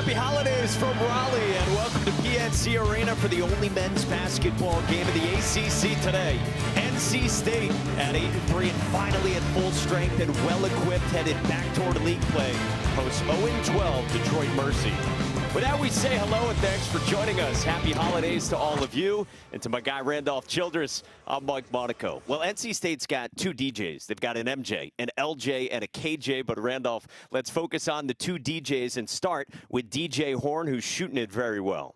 Happy holidays from Raleigh and welcome to PNC Arena for the only men's basketball game of the ACC today. NC State at 8-3 and finally at full strength and well-equipped, headed back toward league play. Hosts 0-12 Detroit Mercy. With that, we say hello and thanks for joining us. Happy holidays to all of you and to my guy Randolph Childress. I'm Mike Monaco. Well, NC State's got two DJs. They've got an MJ, an LJ, and a KJ. But Randolph, let's focus on the two DJs and start with DJ Horn, who's shooting it very well.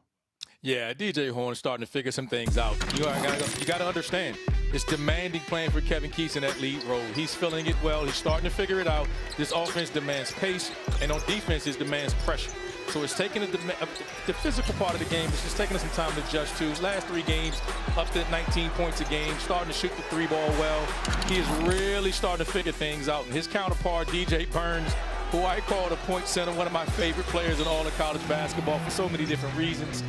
Yeah, DJ Horn starting to figure some things out. You got to understand, it's demanding playing for Kevin Keats in that lead role. He's feeling it well. He's starting to figure it out. This offense demands pace, and on defense, it demands pressure. So it's taking the physical part of the game. It's just taking us some time to adjust to. Last 3 games, up to 19 points a game, starting to shoot the 3-ball well. He is really starting to figure things out. And his counterpart, DJ Burns, who I call the point center, one of my favorite players in all of college basketball for so many different reasons.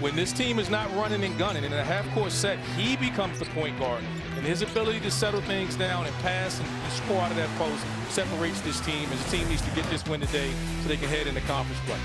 When this team is not running and gunning in a half-court set, he becomes the point guard. And his ability to settle things down and pass and score out of that post separates this team. And the team needs to get this win today so they can head into conference play.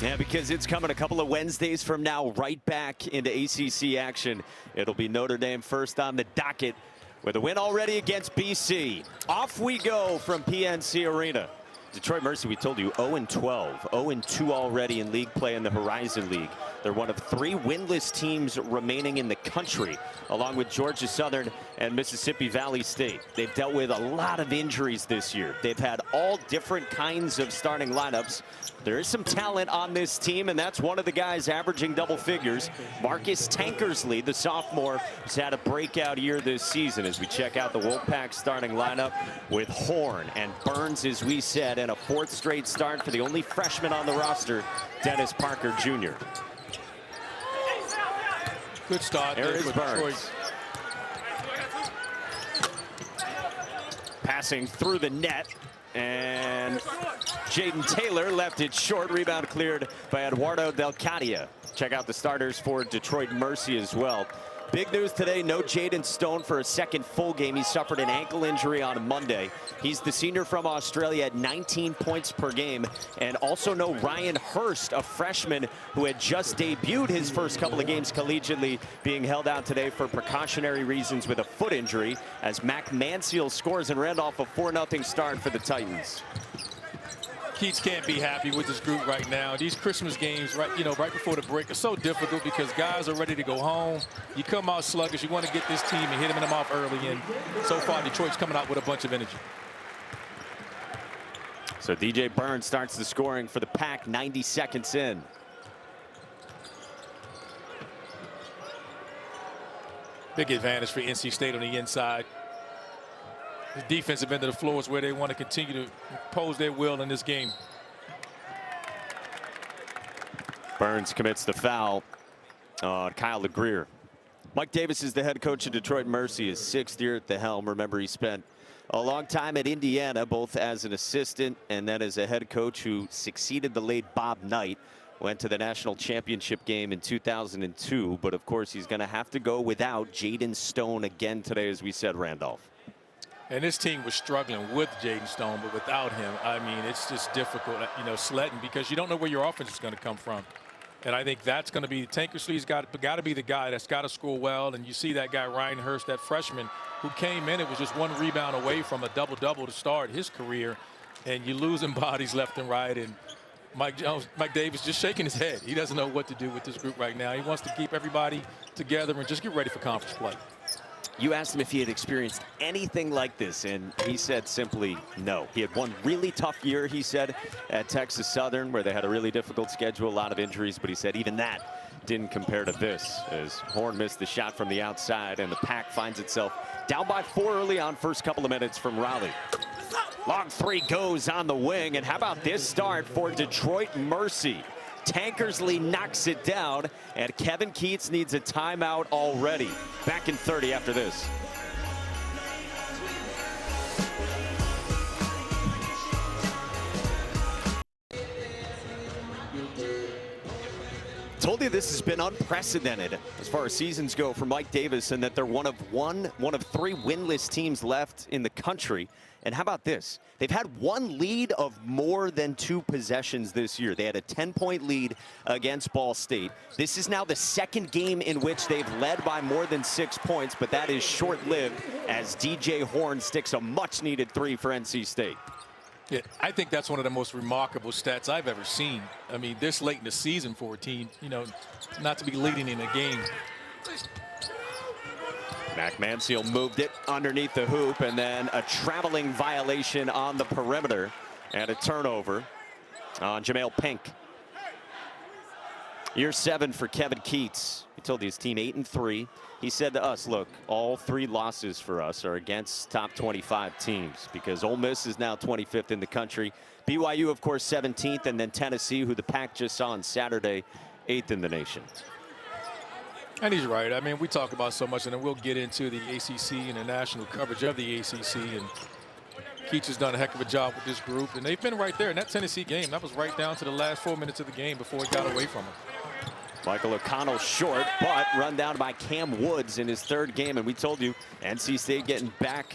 Yeah, because it's coming a couple of Wednesdays from now, right back into ACC action. It'll be Notre Dame first on the docket with a win already against BC. Off we go from PNC Arena. Detroit Mercy, we told you, 0-12, 0-2 already in league play in the Horizon League. They're one of 3 winless teams remaining in the country, along with Georgia Southern and Mississippi Valley State. They've dealt with a lot of injuries this year. They've had all different kinds of starting lineups. There is some talent on this team, and that's one of the guys averaging double figures. Marcus Tankersley, the sophomore, has had a breakout year this season as we check out the Wolfpack starting lineup with Horn and Burns, as we said, and a 4th straight start for the only freshman on the roster, Dennis Parker Jr. Good start there for Burns. Detroit. Passing through the net, and Jaden Taylor left it short. Rebound cleared by Eduardo Del Cadia. Check out the starters for Detroit Mercy as well. Big news today, no Jaden Stone for a second full game. He suffered an ankle injury on Monday. He's the senior from Australia at 19 points per game. And also no Ryan Hurst, a freshman who had just debuted his first couple of games collegiately, being held out today for precautionary reasons with a foot injury, as Mac Mansfield scores and Randolph a 4-0 start for the Titans. Keats can't be happy with this group right now. These Christmas games, right before the break, are so difficult because guys are ready to go home. You come out sluggish. You want to get this team and hit them in the mouth early. And so far, Detroit's coming out with a bunch of energy. So DJ Burns starts the scoring for the Pack 90 seconds in. Big advantage for NC State on the inside. The defensive end of the floor is where they want to continue to impose their will in this game. Burns commits the foul on Kyle LeGrier. Mike Davis is the head coach of Detroit Mercy, his 6th year at the helm. Remember, he spent a long time at Indiana, both as an assistant and then as a head coach, who succeeded the late Bob Knight. Went to the national championship game in 2002, but of course he's going to have to go without Jaden Stone again today, as we said, Randolph. And this team was struggling with Jaden Stone, but without him, I mean, it's just difficult, sledding, because you don't know where your offense is going to come from. And I think that's going to be, Tankersley's got to be the guy that's got to score well. And you see that guy, Ryan Hurst, that freshman who came in, it was just 1 rebound away from a double-double to start his career. And you're losing bodies left and right. And Mike Davis just shaking his head. He doesn't know what to do with this group right now. He wants to keep everybody together and just get ready for conference play. You asked him if he had experienced anything like this, and he said simply no. He had one really tough year, he said, at Texas Southern, where they had a really difficult schedule, a lot of injuries, but he said even that didn't compare to this, as Horn missed the shot from the outside, and the Pack finds itself down by 4 early on, first couple of minutes from Raleigh. Long 3 goes on the wing, and how about this start for Detroit Mercy? Tankersley knocks it down, and Kevin Keats needs a timeout already. Back in 30 after this. Told you this has been unprecedented as far as seasons go for Mike Davis, and that they're one of three winless teams left in the country. And how about this? They've had one lead of more than 2 possessions this year. They had a 10-point lead against Ball State. This is now the second game in which they've led by more than 6 points, but that is short-lived as DJ Horn sticks a much-needed 3 for NC State. Yeah, I think that's one of the most remarkable stats I've ever seen. I mean, this late in the season for a team, you know, not to be leading in a game. Mac Manseal moved it underneath the hoop, and then a traveling violation on the perimeter and a turnover on Jamel Pink. Year 7 for Kevin Keats. He told his team 8-3. He said to us, look, all 3 losses for us are against top 25 teams, because Ole Miss is now 25th in the country. BYU, of course, 17th, and then Tennessee, who the Pack just saw on Saturday, 8th in the nation. And he's right. I mean, we talk about so much, and then we'll get into the ACC and the national coverage of the ACC. And Keats has done a heck of a job with this group, and they've been right there in that Tennessee game. That was right down to the last 4 minutes of the game before it got away from him. Michael O'Connell short, but run down by Cam Woods in his 3rd game. And we told you, NC State getting back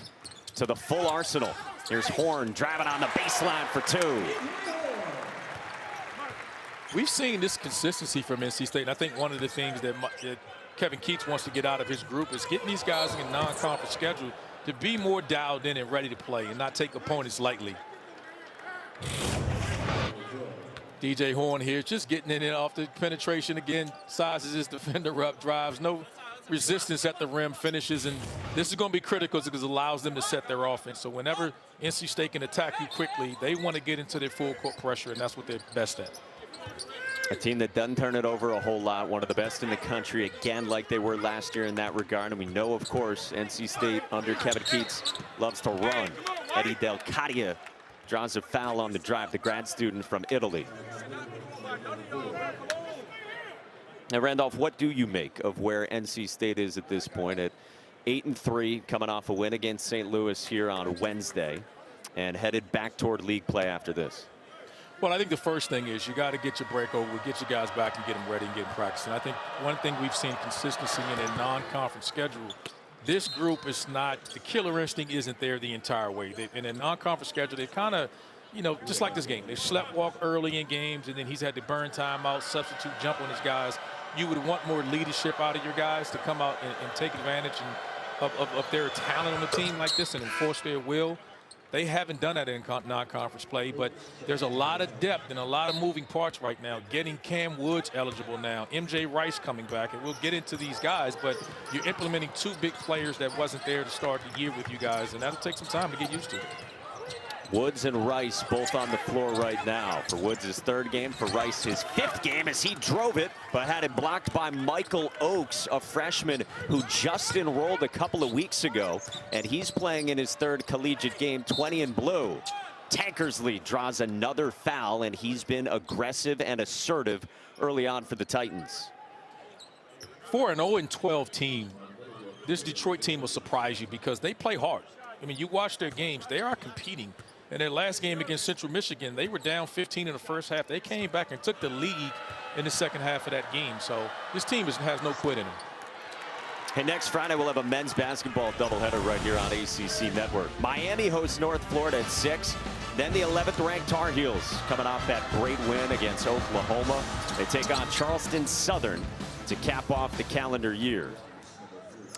to the full arsenal. Here's Horn driving on the baseline for 2. We've seen this consistency from NC State, and I think one of the things that Kevin Keats wants to get out of his group is getting these guys in a non-conference schedule to be more dialed in and ready to play and not take opponents lightly. DJ Horn here just getting in and off the penetration again, sizes his defender up, drives, no resistance at the rim, finishes, and this is going to be critical because it allows them to set their offense. So whenever NC State can attack you quickly, they want to get into their full court pressure, and that's what they're best at. A team that doesn't turn it over a whole lot, one of the best in the country, again, like they were last year in that regard. And we know, of course, NC State under Kevin Keats loves to run. Eddie Del Cadia draws a foul on the drive, the grad student from Italy. Now, Randolph, what do you make of where NC State is at this point at 8-3, coming off a win against St. Louis here on Wednesday, and headed back toward league play after this? Well, I think the first thing is you got to get your break over, get your guys back and get them ready and get them practicing. I think one thing we've seen consistency in a non-conference schedule, this group is not, the killer instinct isn't there the entire way. In a non-conference schedule, they kind of, you know, just like this game, they slept walk early in games, and then he's had to burn time out, substitute, jump on his guys. You would want more leadership out of your guys to come out and take advantage of their talent on the team like this and enforce their will. They haven't done that in non-conference play, but there's a lot of depth and a lot of moving parts right now. Getting Cam Woods eligible now, MJ Rice coming back, and we'll get into these guys, but you're implementing 2 big players that wasn't there to start the year with you guys, and that'll take some time to get used to. Woods and Rice both on the floor right now. For Woods, his 3rd game. For Rice, his 5th game as he drove it, but had it blocked by Michael Oakes, a freshman who just enrolled a couple of weeks ago. And he's playing in his 3rd collegiate game, 20 in blue. Tankersley draws another foul, and he's been aggressive and assertive early on for the Titans. For an 0-12 team, this Detroit team will surprise you because they play hard. I mean, you watch their games, they are competing. In their last game against Central Michigan, they were down 15 in the first half. They came back and took the lead in the second half of that game. So this team has no quit in them. And next Friday, we'll have a men's basketball doubleheader right here on ACC Network. Miami hosts North Florida at 6. Then the 11th-ranked Tar Heels coming off that great win against Oklahoma. They take on Charleston Southern to cap off the calendar year.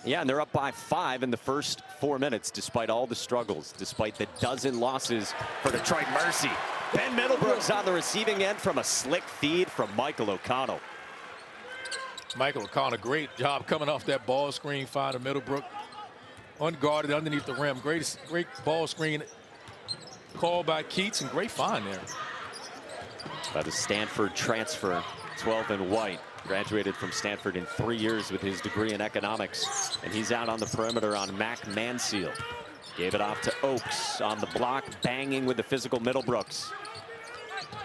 Yeah, and they're up by 5 in the first 4 minutes, despite all the struggles, despite the dozen losses for Detroit Mercy. Ben Middlebrooks on the receiving end from a slick feed from Michael O'Connell. Michael O'Connell, great job coming off that ball screen, finding Middlebrook unguarded underneath the rim. Great ball screen called by Keats, and great find there. By the Stanford transfer, 12 and white. Graduated from Stanford in 3 years with his degree in economics. And he's out on the perimeter on Mac Manseal. Gave it off to Oakes on the block, banging with the physical Middlebrooks.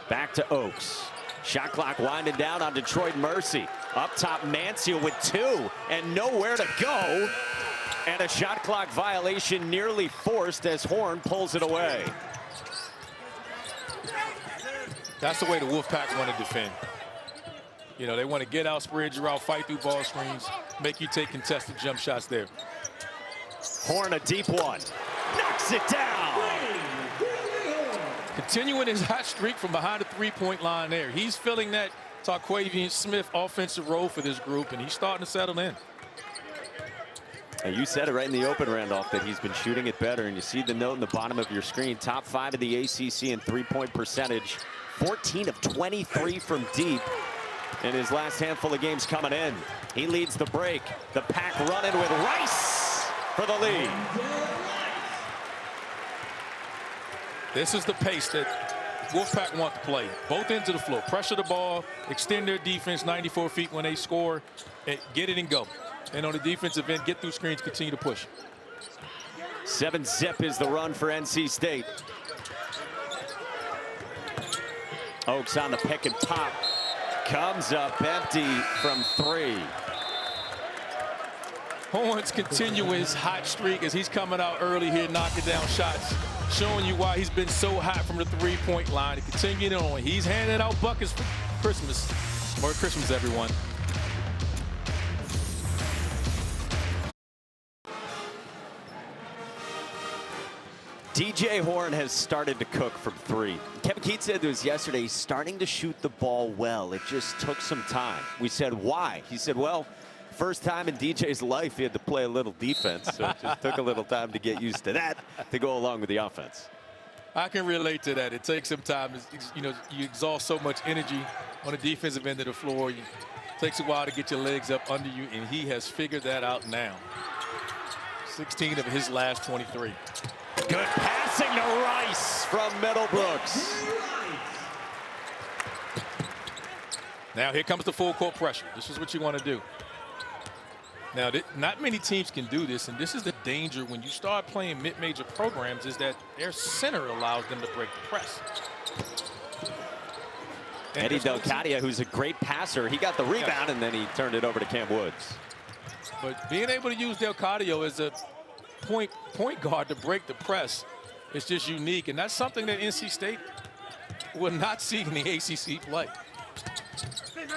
Back to Oakes. Shot clock winding down on Detroit Mercy. Up top, Manseal with 2 and nowhere to go. And a shot clock violation nearly forced as Horn pulls it away. That's the way the Wolfpack want to defend. You know, they want to get out, spread you out, fight through ball screens, make you take contested jump shots there. Horn, a deep one. Knocks it down. Continuing his hot streak from behind the three-point line there. He's filling that Tarquavian Smith offensive role for this group, and he's starting to settle in. And you said it right in the open, Randolph, that he's been shooting it better. And you see the note in the bottom of your screen. Top 5 of the ACC in three-point percentage. 14 of 23 from deep in his last handful of games coming in. He leads the break. The Pack running with Rice for the lead. This is the pace that Wolfpack want to play. Both ends of the floor. Pressure the ball, extend their defense 94 feet when they score, and get it and go. And on the defensive end, get through screens, continue to push. 7-zip is the run for NC State. Oaks on the pick and pop. Comes up empty from 3. Horns continue his hot streak as he's coming out early here, knocking down shots, showing you why he's been so hot from the three-point line. And continuing on, he's handing out buckets for Christmas. Merry Christmas, everyone. DJ Horn has started to cook from 3. Kevin Keats said to us yesterday, he's starting to shoot the ball well. It just took some time. We said, why? He said, well, first time in DJ's life he had to play a little defense, so it just took a little time to get used to that to go along with the offense. I can relate to that. It takes some time. You know, you exhaust so much energy on the defensive end of the floor. It takes a while to get your legs up under you, and he has figured that out now. 16 of his last 23. Good passing to Rice from Middlebrooks. Now here comes the full court pressure. This is what you want to do. Now, not many teams can do this, and this is the danger when you start playing mid-major programs, is that their center allows them to break the press. And Eddie Delcadia, who's a great passer, he got the rebound, and then he turned it over to Cam Woods. But being able to use Delcadio as a point guard to break the press is just unique, and that's something that NC State will not see in the ACC play.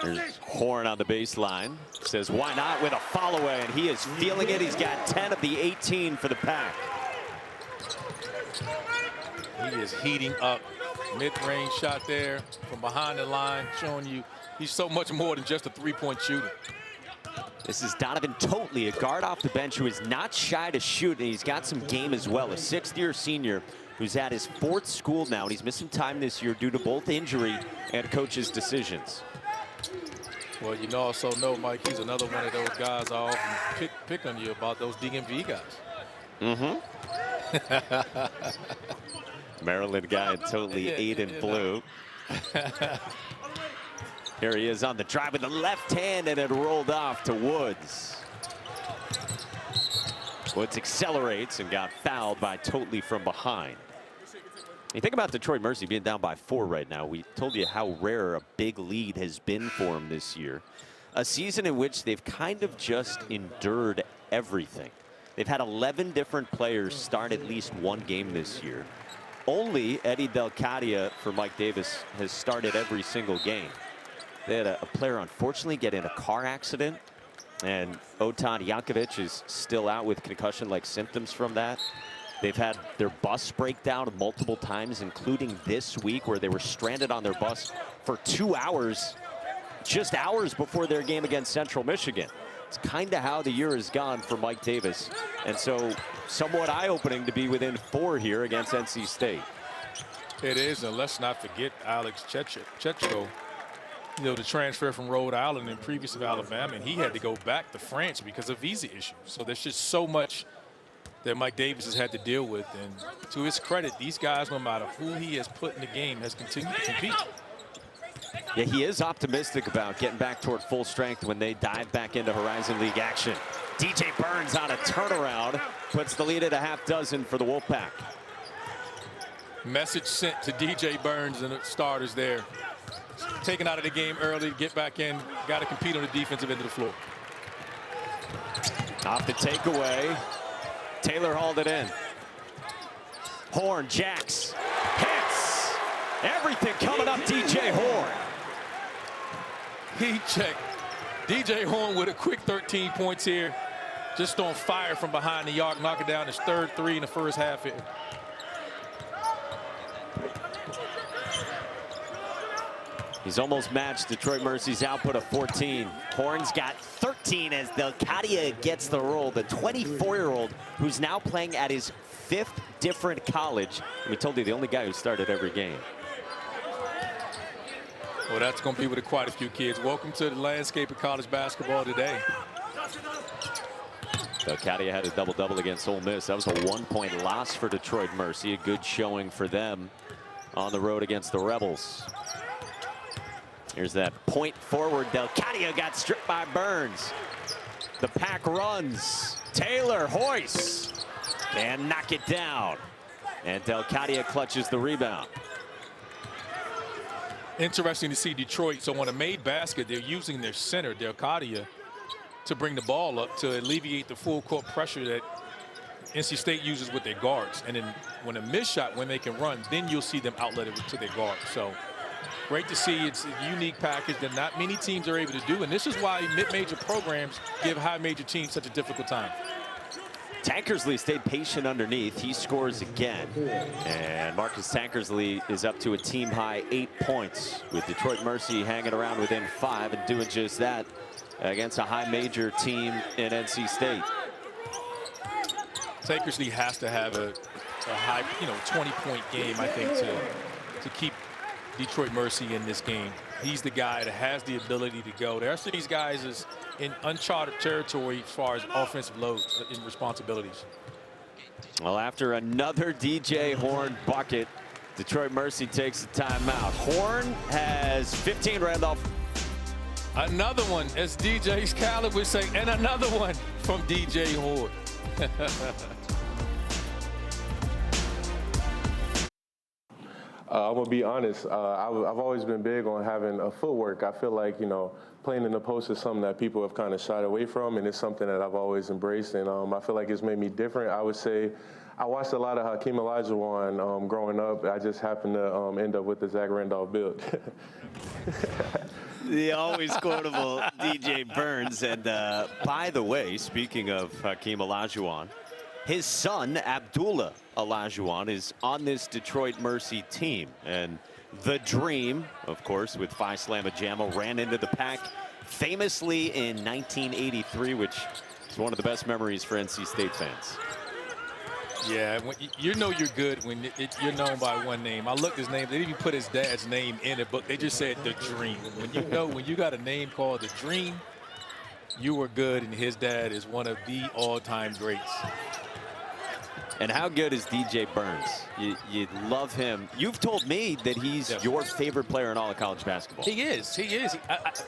There's Horn on the baseline. Says, why not, with a follow away, and he is feeling it. He's got 10 of the 18 for the Pack. He is heating up. Mid-range shot there from behind the line, showing you he's so much more than just a three-point shooter. This is Donovan Totley, a guard off the bench who is not shy to shoot, and he's got some game as well. A 6th-year senior who's at his 4th school now, and he's missing time this year due to both injury and coach's decisions. Well, you also know, Mike, he's another one of those guys I often pick on you about, those DMV guys. Maryland guy, totally 8 in blue. Here he is on the drive with the left hand, and it rolled off to Woods. Woods accelerates and got fouled by Totley from behind. You think about Detroit Mercy being down by 4 right now. We told you how rare a big lead has been for them this year. A season in which they've kind of just endured everything. They've had 11 different players start at least one game this year. Only Eddie Delcadia for Mike Davis has started every single game. They had a player unfortunately get in a car accident, and Otan Jankovic is still out with concussion-like symptoms from that. They've had their bus break down multiple times, including this week, where they were stranded on their bus for 2 hours, just hours before their game against Central Michigan. It's kind of how the year has gone for Mike Davis. And so somewhat eye-opening to be within 4 here against NC State. It is, and let's not forget Alex Chetro, you know, the transfer from Rhode Island and previous of Alabama, and he had to go back to France because of visa issues. So there's just so much that Mike Davis has had to deal with, and to his credit, these guys, no matter who he has put in the game, has continued to compete. Yeah, he is optimistic about getting back toward full strength when they dive back into Horizon League action. DJ Burns on a turnaround, puts the lead at a half dozen for the Wolfpack. Message sent to DJ Burns and the starters there. Taken out of the game early, get back in, got to compete on the defensive end of the floor. Off the takeaway. Taylor hauled it in. Horn jacks, hits. Everything coming up DJ Horn. Heat check. DJ Horn with a quick 13 points here. Just on fire from behind the arc, knocking down his third three in the first half here. He's almost matched Detroit Mercy's output of 14. Horn's got 13 as Delcadia gets the roll. The 24-year-old who's now playing at his 5th different college. And we told you the only guy who started every game. Well, that's going to be with quite a few kids. Welcome to the landscape of college basketball today. Delcadia had a double-double against Ole Miss. That was a 1-point loss for Detroit Mercy. A good showing for them on the road against the Rebels. Here's that point forward. Delcadia got stripped by Burns. The pack runs. Taylor hoists and knock it down. And Delcadia clutches the rebound. Interesting to see Detroit. So on a made basket, they're using their center, Delcadia, to bring the ball up to alleviate the full court pressure that NC State uses with their guards. And then when a miss shot, when they can run, then you'll see them outlet it to their guards. So great to see. It's a unique package that not many teams are able to do. And this is why mid-major programs give high-major teams such a difficult time. Tankersley stayed patient underneath. He scores again. And Marcus Tankersley is up to a team-high 8 points, with Detroit Mercy hanging around within 5 and doing just that against a high-major team in NC State. Tankersley has to have a high, 20-point game, I think, to keep Detroit Mercy in this game. He's the guy that has the ability to go. The rest of these guys is in uncharted territory as far as offensive load and responsibilities. Well, after another DJ Horn bucket, Detroit Mercy takes a timeout. Horn has 15, Randolph. Another one, as DJ Khaled would say, and another one from DJ Horn. I'm gonna be honest. I've always been big on having a footwork. I feel like playing in the post is something that people have kind of shied away from, and it's something that I've always embraced. And I feel like it's made me different. I would say I watched a lot of Hakeem Olajuwon growing up. I just happened to end up with the Zach Randolph build. The always quotable DJ Burns. And by the way, speaking of Hakeem Olajuwon, his son, Abdullah Olajuwon, is on this Detroit Mercy team. And the Dream, of course, with Phi Slamma Jamma, ran into the pack famously in 1983, which is one of the best memories for NC State fans. Yeah, you know you're good when you're known by one name. I looked his name. They didn't even put his dad's name in it, but they just said the Dream. When you got a name called the Dream, you were good, and his dad is one of the all-time greats. And how good is DJ Burns? You love him. You've told me that he's your favorite player in all of college basketball. He is. He is.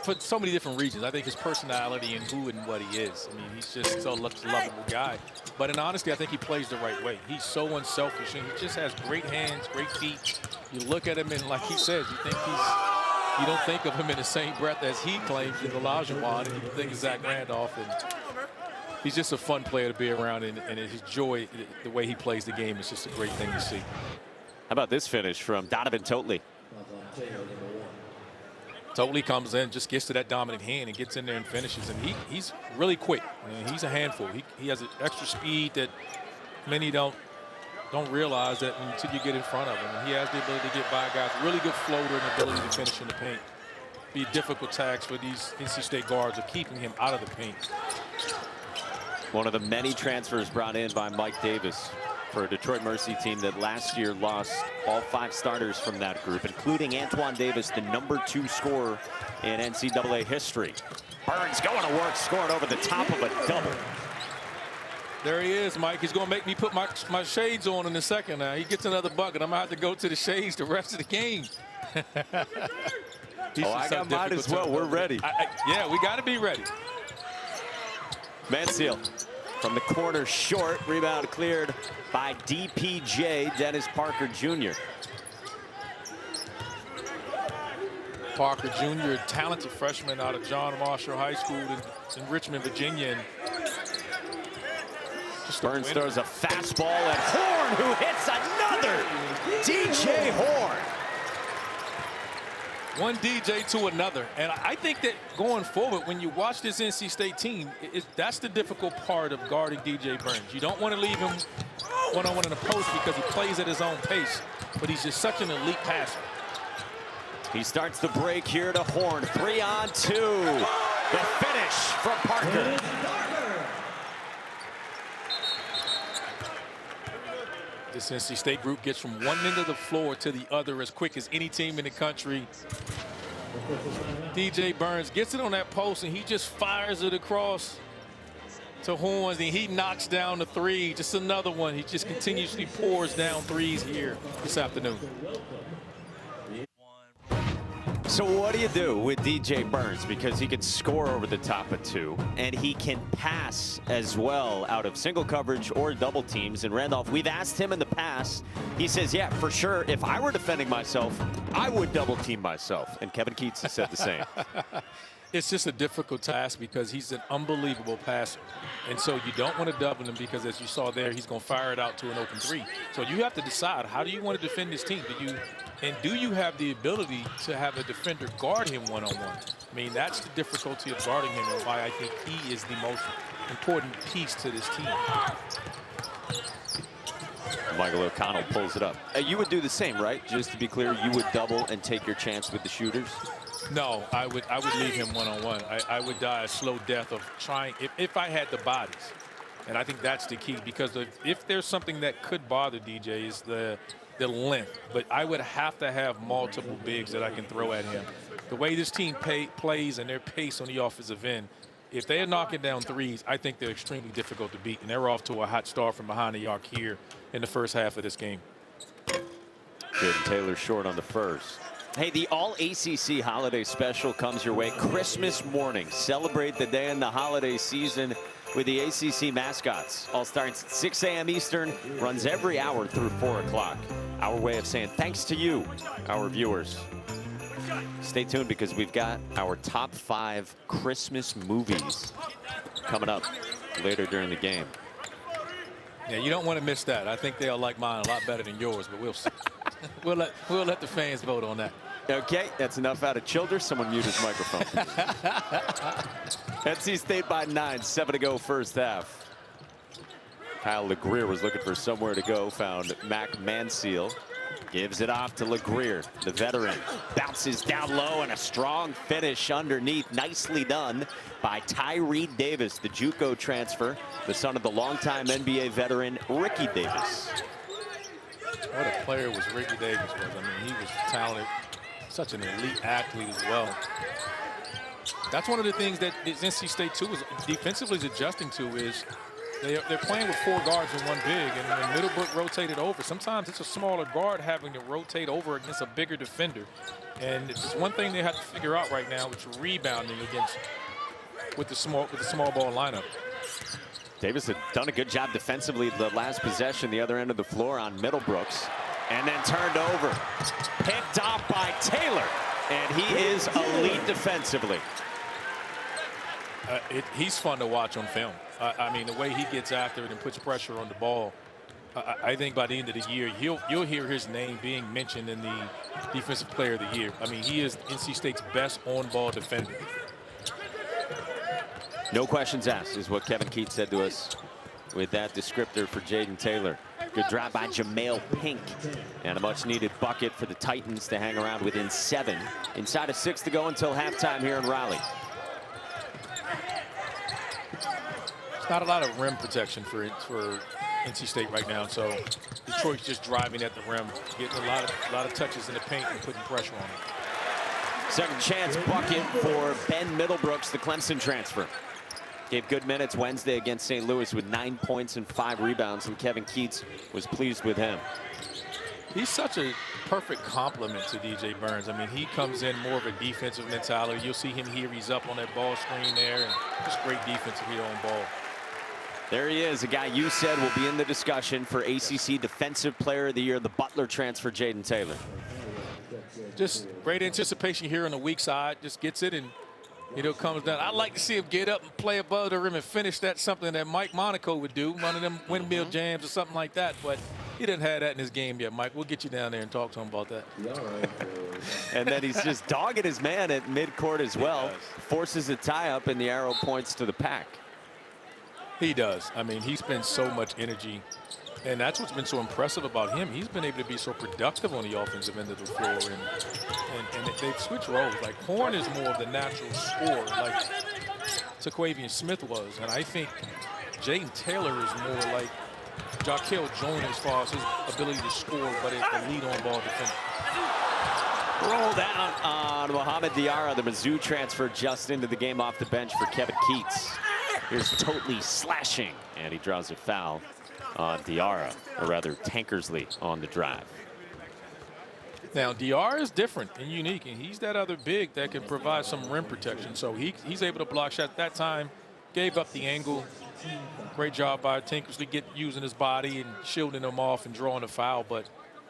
For so many different reasons. I think his personality and who and what he is. I mean, he's just so lovable guy. But in honesty, I think he plays the right way. He's so unselfish, and he just has great hands, great feet. You look at him, and like he says, you don't think of him in the same breath as he claims in Olajuwon, and you think of Zach Randolph. And he's just a fun player to be around, and his joy, the way he plays the game, is just a great thing to see. How about this finish from Donovan Totley? Totley comes in, just gets to that dominant hand and gets in there and finishes. And he's really quick. I mean, he's a handful. He has an extra speed that many don't realize that until you get in front of him. And he has the ability to get by guys. Really good floater and ability to finish in the paint. Be a difficult task for these NC State guards of keeping him out of the paint. One of the many transfers brought in by Mike Davis for a Detroit Mercy team that last year lost all 5 starters from that group, including Antoine Davis, the #2 scorer in NCAA history. Burns going to work, scoring over the top of a double. There he is, Mike. He's going to make me put my shades on in a second now. He gets another bucket. I'm going to have to go to the shades the rest of the game. I got mine as well. We're ready. Yeah, we got to be ready. Mansfield from the corner short. Rebound cleared by DPJ, Dennis Parker Jr. Parker Jr., talented freshman out of John Marshall High School in Richmond, Virginia. Burns throws a fastball at Horn, who hits another. DJ Horn. one DJ to another. And I think that going forward, when you watch this NC State team, that's the difficult part of guarding DJ Burns. You don't want to leave him one-on-one in the post because he plays at his own pace, but he's just such an elite passer. He starts the break here to Horn. 3-on-2. The finish from Parker. This NC State group gets from one end of the floor to the other as quick as any team in the country. DJ Burns gets it on that post, and he just fires it across to Horns, and he knocks down the three. Just another one. He just continuously pours down threes here this afternoon. So what do you do with DJ Burns? Because he can score over the top of two, and he can pass as well out of single coverage or double teams. And Randolph, we've asked him in the past. He says, yeah, for sure, if I were defending myself, I would double team myself. And Kevin Keats has said the same. It's just a difficult task because he's an unbelievable passer. And so you don't want to double him because, as you saw there, he's going to fire it out to an open three. So you have to decide, how do you want to defend this team? Do you have the ability to have a defender guard him one-on-one? I mean, that's the difficulty of guarding him and why I think he is the most important piece to this team. Michael O'Connell pulls it up. You would do the same, right? Just to be clear, you would double and take your chance with the shooters? No, I would leave him one-on-one. I would die a slow death of trying, if I had the bodies. And I think that's the key, because if there's something that could bother DJ is the length. But I would have to have multiple bigs that I can throw at him. The way this team plays and their pace on the offensive end, if they're knocking down threes, I think they're extremely difficult to beat. And they're off to a hot start from behind the arc here in the first half of this game. Jaden Taylor short on the first. Hey, the All-ACC Holiday Special comes your way Christmas morning. Celebrate the day and the holiday season with the ACC mascots. All starts at 6 a.m. Eastern, runs every hour through 4 o'clock. Our way of saying thanks to you, our viewers. Stay tuned because we've got our top 5 Christmas movies coming up later during the game. Yeah, you don't want to miss that. I think they'll like mine a lot better than yours, but we'll see. We'll let the fans vote on that. Okay, that's enough out of Childers. Someone mute his microphone. NC State by 9, 7 to go first half. Kyle LeGrier was looking for somewhere to go, found Mac Manseal. Gives it off to LeGrier, the veteran. Bounces down low and a strong finish underneath. Nicely done by Tyree Davis, the JUCO transfer, the son of the longtime NBA veteran Ricky Davis. What a player was Ricky Davis was. I mean, he was talented, such an elite athlete as well. That's one of the things that NC State too is defensively is adjusting to is they're playing with 4 guards and 1 big, and when Middlebrook rotated over, sometimes it's a smaller guard having to rotate over against a bigger defender. And it's one thing they have to figure out right now, which is rebounding against with the small ball lineup. Davis had done a good job defensively the last possession, the other end of the floor on Middlebrooks, and then turned over. Picked off by Taylor, and he is elite defensively. He's fun to watch on film. I mean, the way he gets after it and puts pressure on the ball, I think by the end of the year, you'll hear his name being mentioned in the Defensive Player of the Year. I mean, he is NC State's best on-ball defender. No questions asked is what Kevin Keats said to us with that descriptor for Jaden Taylor. Good drive by Jamel Pink, and a much-needed bucket for the Titans to hang around within 7. Inside of 6 to go until halftime here in Raleigh. It's not a lot of rim protection for NC State right now, so Detroit's just driving at the rim, getting a lot of touches in the paint and putting pressure on it. Second chance bucket for Ben Middlebrooks, the Clemson transfer. Gave good minutes Wednesday against St. Louis with 9 points and 5 rebounds, and Kevin Keats was pleased with him. He's such a perfect complement to DJ Burns. I mean, he comes in more of a defensive mentality. You'll see him here. He's up on that ball screen there, and just great defensive here on ball. There he is, a guy you said will be in the discussion for ACC Defensive Player of the Year, the Butler transfer, Jaden Taylor. Just great anticipation here on the weak side. Just gets it and, comes down. I'd like to see him get up and play above the rim and finish that, something that Mike Monaco would do, one of them windmill jams or something like that. But He didn't have that in his game yet, Mike. We'll get you down there and talk to him about that. And then he's just dogging his man at midcourt as well. Forces a tie-up, and the arrow points to the Pack. He does. I mean, he spends so much energy. And that's what's been so impressive about him. He's been able to be so productive on the offensive end of the floor. And they've switched roles. Like, Horn is more of the natural scorer, like Taquavian Smith was. And I think Jaden Taylor is more like Jarkel Jones as far as his ability to score, but a lead-on-ball defender. Roll down on Mohamed Diarra. The Mizzou transfer just into the game off the bench for Kevin Keats. Here's Totley slashing, and he draws a foul on Diarra, or rather Tankersley on the drive. Now, Diarra is different and unique, and he's that other big that can provide some rim protection. So he's able to block shots. That time, gave up the angle. Great job by Tankersley using his body and shielding him off and drawing a foul. But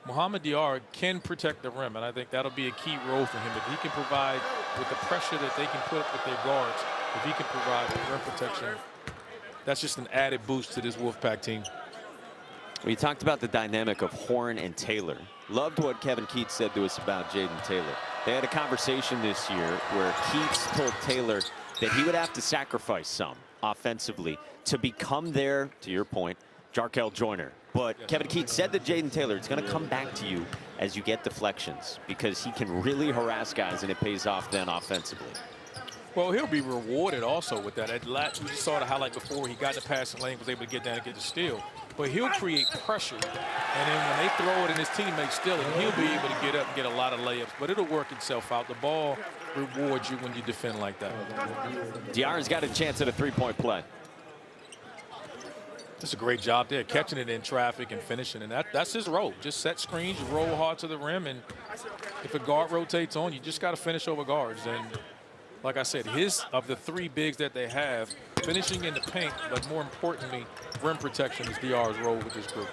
Mohamed Diarra can protect the rim, and I think that'll be a key role for him. If he can provide with the pressure that they can put up with their guards, if he can provide the rim protection, that's just an added boost to this Wolfpack team. We talked about the dynamic of Horn and Taylor. Loved what Kevin Keats said to us about Jaden Taylor. They had a conversation this year where Keats told Taylor that he would have to sacrifice some offensively to become their, to your point, Jarkel Joyner. But Kevin Keats said to Jaden Taylor, it's going to come back to you as you get deflections, because he can really harass guys, and it pays off then offensively. Well, he'll be rewarded also with that. We just saw the highlight before. He got the passing lane, was able to get down and get the steal. But he'll create pressure, and then when they throw it and his teammates steal it, he'll be able to get up and get a lot of layups. But it'll work itself out. The ball rewards you when you defend like that. Diarra's got a chance at a three-point play. That's a great job there, catching it in traffic and finishing. And that's his role. Just set screens, you roll hard to the rim, and if a guard rotates on, you just got to finish over guards. And like I said, of the three bigs that they have, finishing in the paint, but more importantly, rim protection is Diarra's role with this group.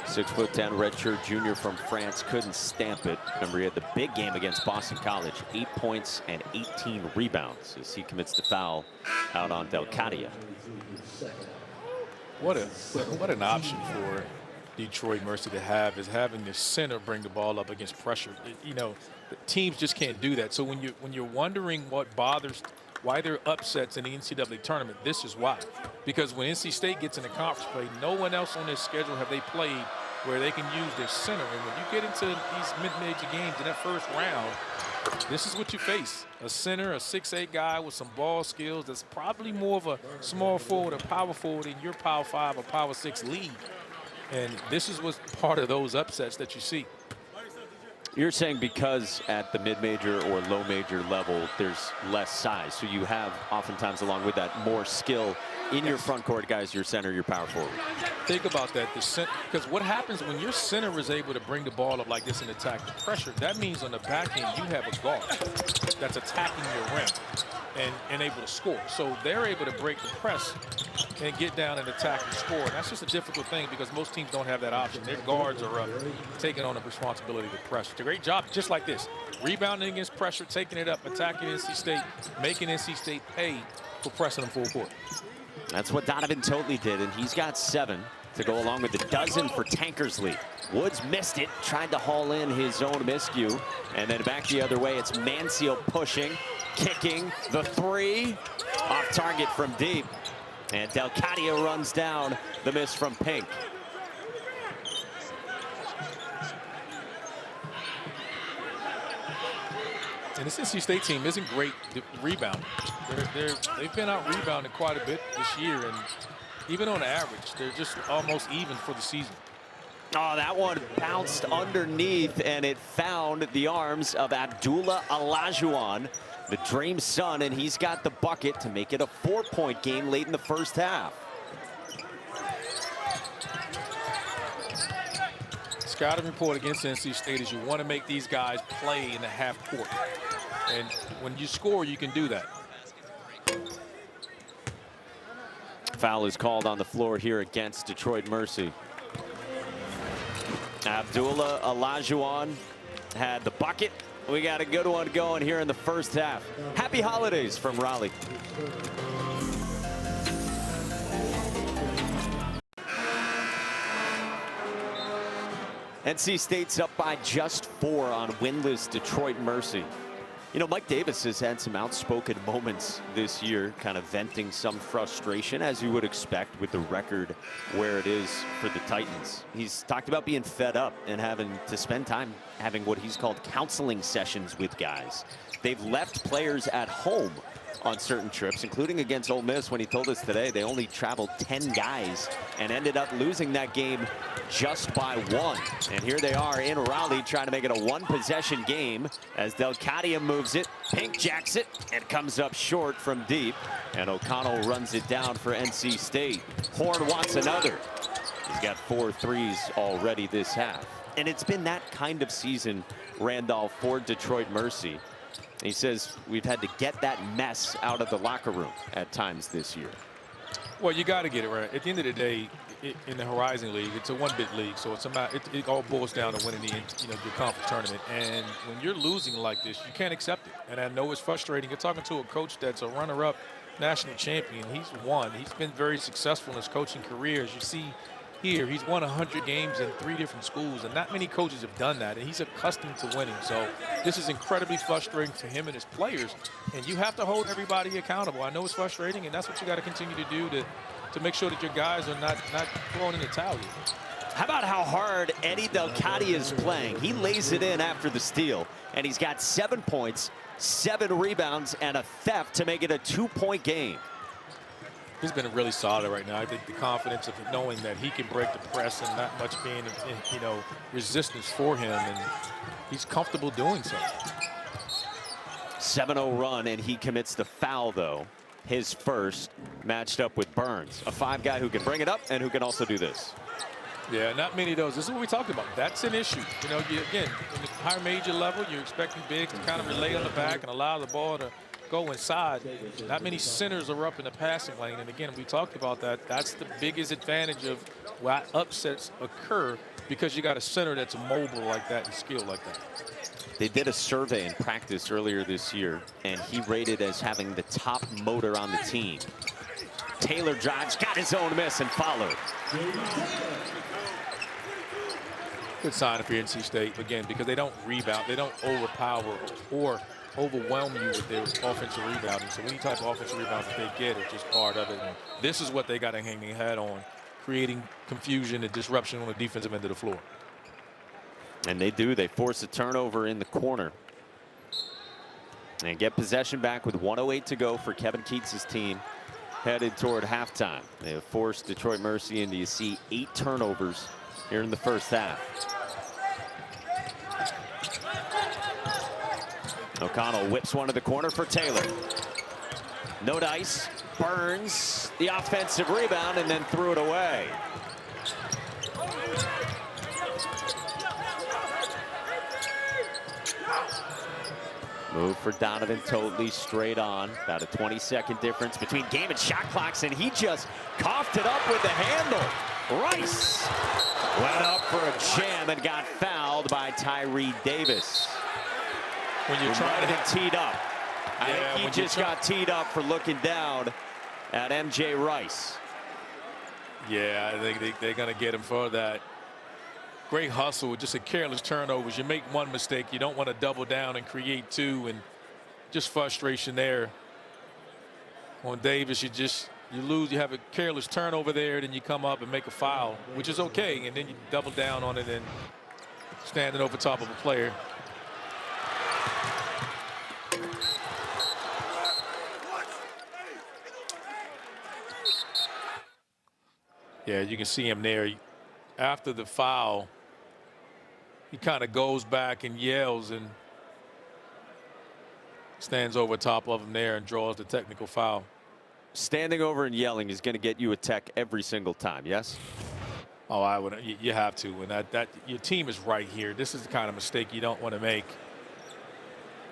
6'10" redshirt junior from France, couldn't stamp it. Remember, he had the big game against Boston College, 8 points and 18 rebounds as he commits the foul out on Delcadia. What an option for Detroit Mercy to have, is having the center bring the ball up against pressure. You know, the teams just can't do that. So when you're wondering why there are upsets in the NCAA tournament, this is why. Because when NC State gets in the conference play, no one else on their schedule have they played where they can use their center. And when you get into these mid-major games in that first round, this is what you face. A center, a 6'8" guy with some ball skills that's probably more of a small forward or power forward in your power 5 or power 6 league. And this is what's part of those upsets that you see. You're saying because at the mid-major or low-major level, there's less size. So you have oftentimes along with that more skill in your front court guys, your center, your power forward. Think about that. Because what happens when your center is able to bring the ball up like this and attack the pressure, that means on the back end you have a guard that's attacking your rim and able to score. So they're able to break the press and get down and attack and score. And that's just a difficult thing because most teams don't have that option. Their guards are up, taking on the responsibility to press. It's a great job, just like this. Rebounding against pressure, taking it up, attacking NC State, making NC State pay for pressing them full court. That's what Donovan Totley did, and he's got 7 to go along with the dozen for Tankersley. Woods missed it, tried to haul in his own miscue, and then back the other way, it's Mansell pushing, kicking, the 3, off target from deep. And Delcadia runs down the miss from Pink. And this NC State team isn't great rebounding. They've been out rebounding quite a bit this year, and even on average, they're just almost even for the season. Oh, that one bounced underneath, and it found the arms of Abdullah Olajuwon, the Dream son, and he's got the bucket to make it a 4-point game late in the first half. Scouting report against NC State is you want to make these guys play in the half court. And when you score, you can do that. Foul is called on the floor here against Detroit Mercy. Abdullah Olajuwon had the bucket. We got a good one going here in the first half. Happy holidays from Raleigh. NC State's up by just 4 on winless Detroit Mercy. You know, Mike Davis has had some outspoken moments this year, kind of venting some frustration, as you would expect with the record where it is for the Titans. He's talked about being fed up and having to spend time having what he's called counseling sessions with guys. They've left players at home on certain trips, including against Ole Miss, when he told us today they only traveled 10 guys and ended up losing that game just by 1. And here they are in Raleigh trying to make it a 1-possession game as Delcadia moves it, Pink jacks it, and comes up short from deep. And O'Connell runs it down for NC State. Horn wants another. He's got 4 threes already this half. And it's been that kind of season, Randolph, for Detroit Mercy. He says we've had to get that mess out of the locker room at times this year. Well, you got to get it right. At the end of the day, in the Horizon League, it's a 1-bit league, so it all boils down to winning the conference tournament. And when you're losing like this, you can't accept it. And I know it's frustrating. You're talking to a coach that's a runner-up national champion. He's won. He's been very successful in his coaching career. As you see here, he's won 100 games in 3 different schools, and not many coaches have done that, and he's accustomed to winning. So this is incredibly frustrating for him and his players, and you have to hold everybody accountable. I know it's frustrating, and that's what you got to continue to do to make sure that your guys are not throwing in the towel here. How about how hard Eddie Delcadia is playing? He lays it in after the steal, and he's got 7 points, 7 rebounds, and a theft to make it a 2-point game. He's been really solid right now. I think the confidence of knowing that he can break the press and not much being, resistance for him, and he's comfortable doing so. 7-0 run, and he commits the foul, though. His first, matched up with Burns, a 5 guy who can bring it up and who can also do this. Yeah, not many of those. This is what we talked about. That's an issue. Again, in the higher major level, you're expecting bigs to kind of relay on the back and allow the ball to go inside. Not many centers are up in the passing lane, and again, we talked about that. That's the biggest advantage of why upsets occur, because you got a center that's mobile like that and skilled like that. They did a survey in practice earlier this year, and he rated as having the top motor on the team. Taylor drives, got his own miss, and followed. Good sign for NC State, again, because they don't rebound, they don't overpower or overwhelm you with their offensive rebounding. So any type of offensive rebounds that they get are just part of it. And this is what they got to hang their hat on, creating confusion and disruption on the defensive end of the floor. And they do. They force a turnover in the corner and get possession back with 1:08 to go for Kevin Keats' team headed toward halftime. They have forced Detroit Mercy into, you see, 8 turnovers here in the first half. O'Connell whips one to the corner for Taylor. No dice. Burns the offensive rebound and then threw it away. Move for Donovan Totley straight on. About a 20-second difference between game and shot clocks, and he just coughed it up with the handle. Rice went up for a jam and got fouled by Tyree Davis. When you're trying to get teed up. I think he just got teed up for looking down at MJ Rice. Yeah, I think they're going to get him for that. Great hustle, just a careless turnovers. You make one mistake, you don't want to double down and create 2, and just frustration there. On Davis, you lose, you have a careless turnover there, then you come up and make a foul, which is okay, and then you double down on it and standing over top of a player. Yeah, you can see him there. After the foul, he kind of goes back and yells and stands over top of him there and draws the technical foul. Standing over and yelling is going to get you a tech every single time, yes? Oh, I would. You have to. And that your team is right here. This is the kind of mistake you don't want to make.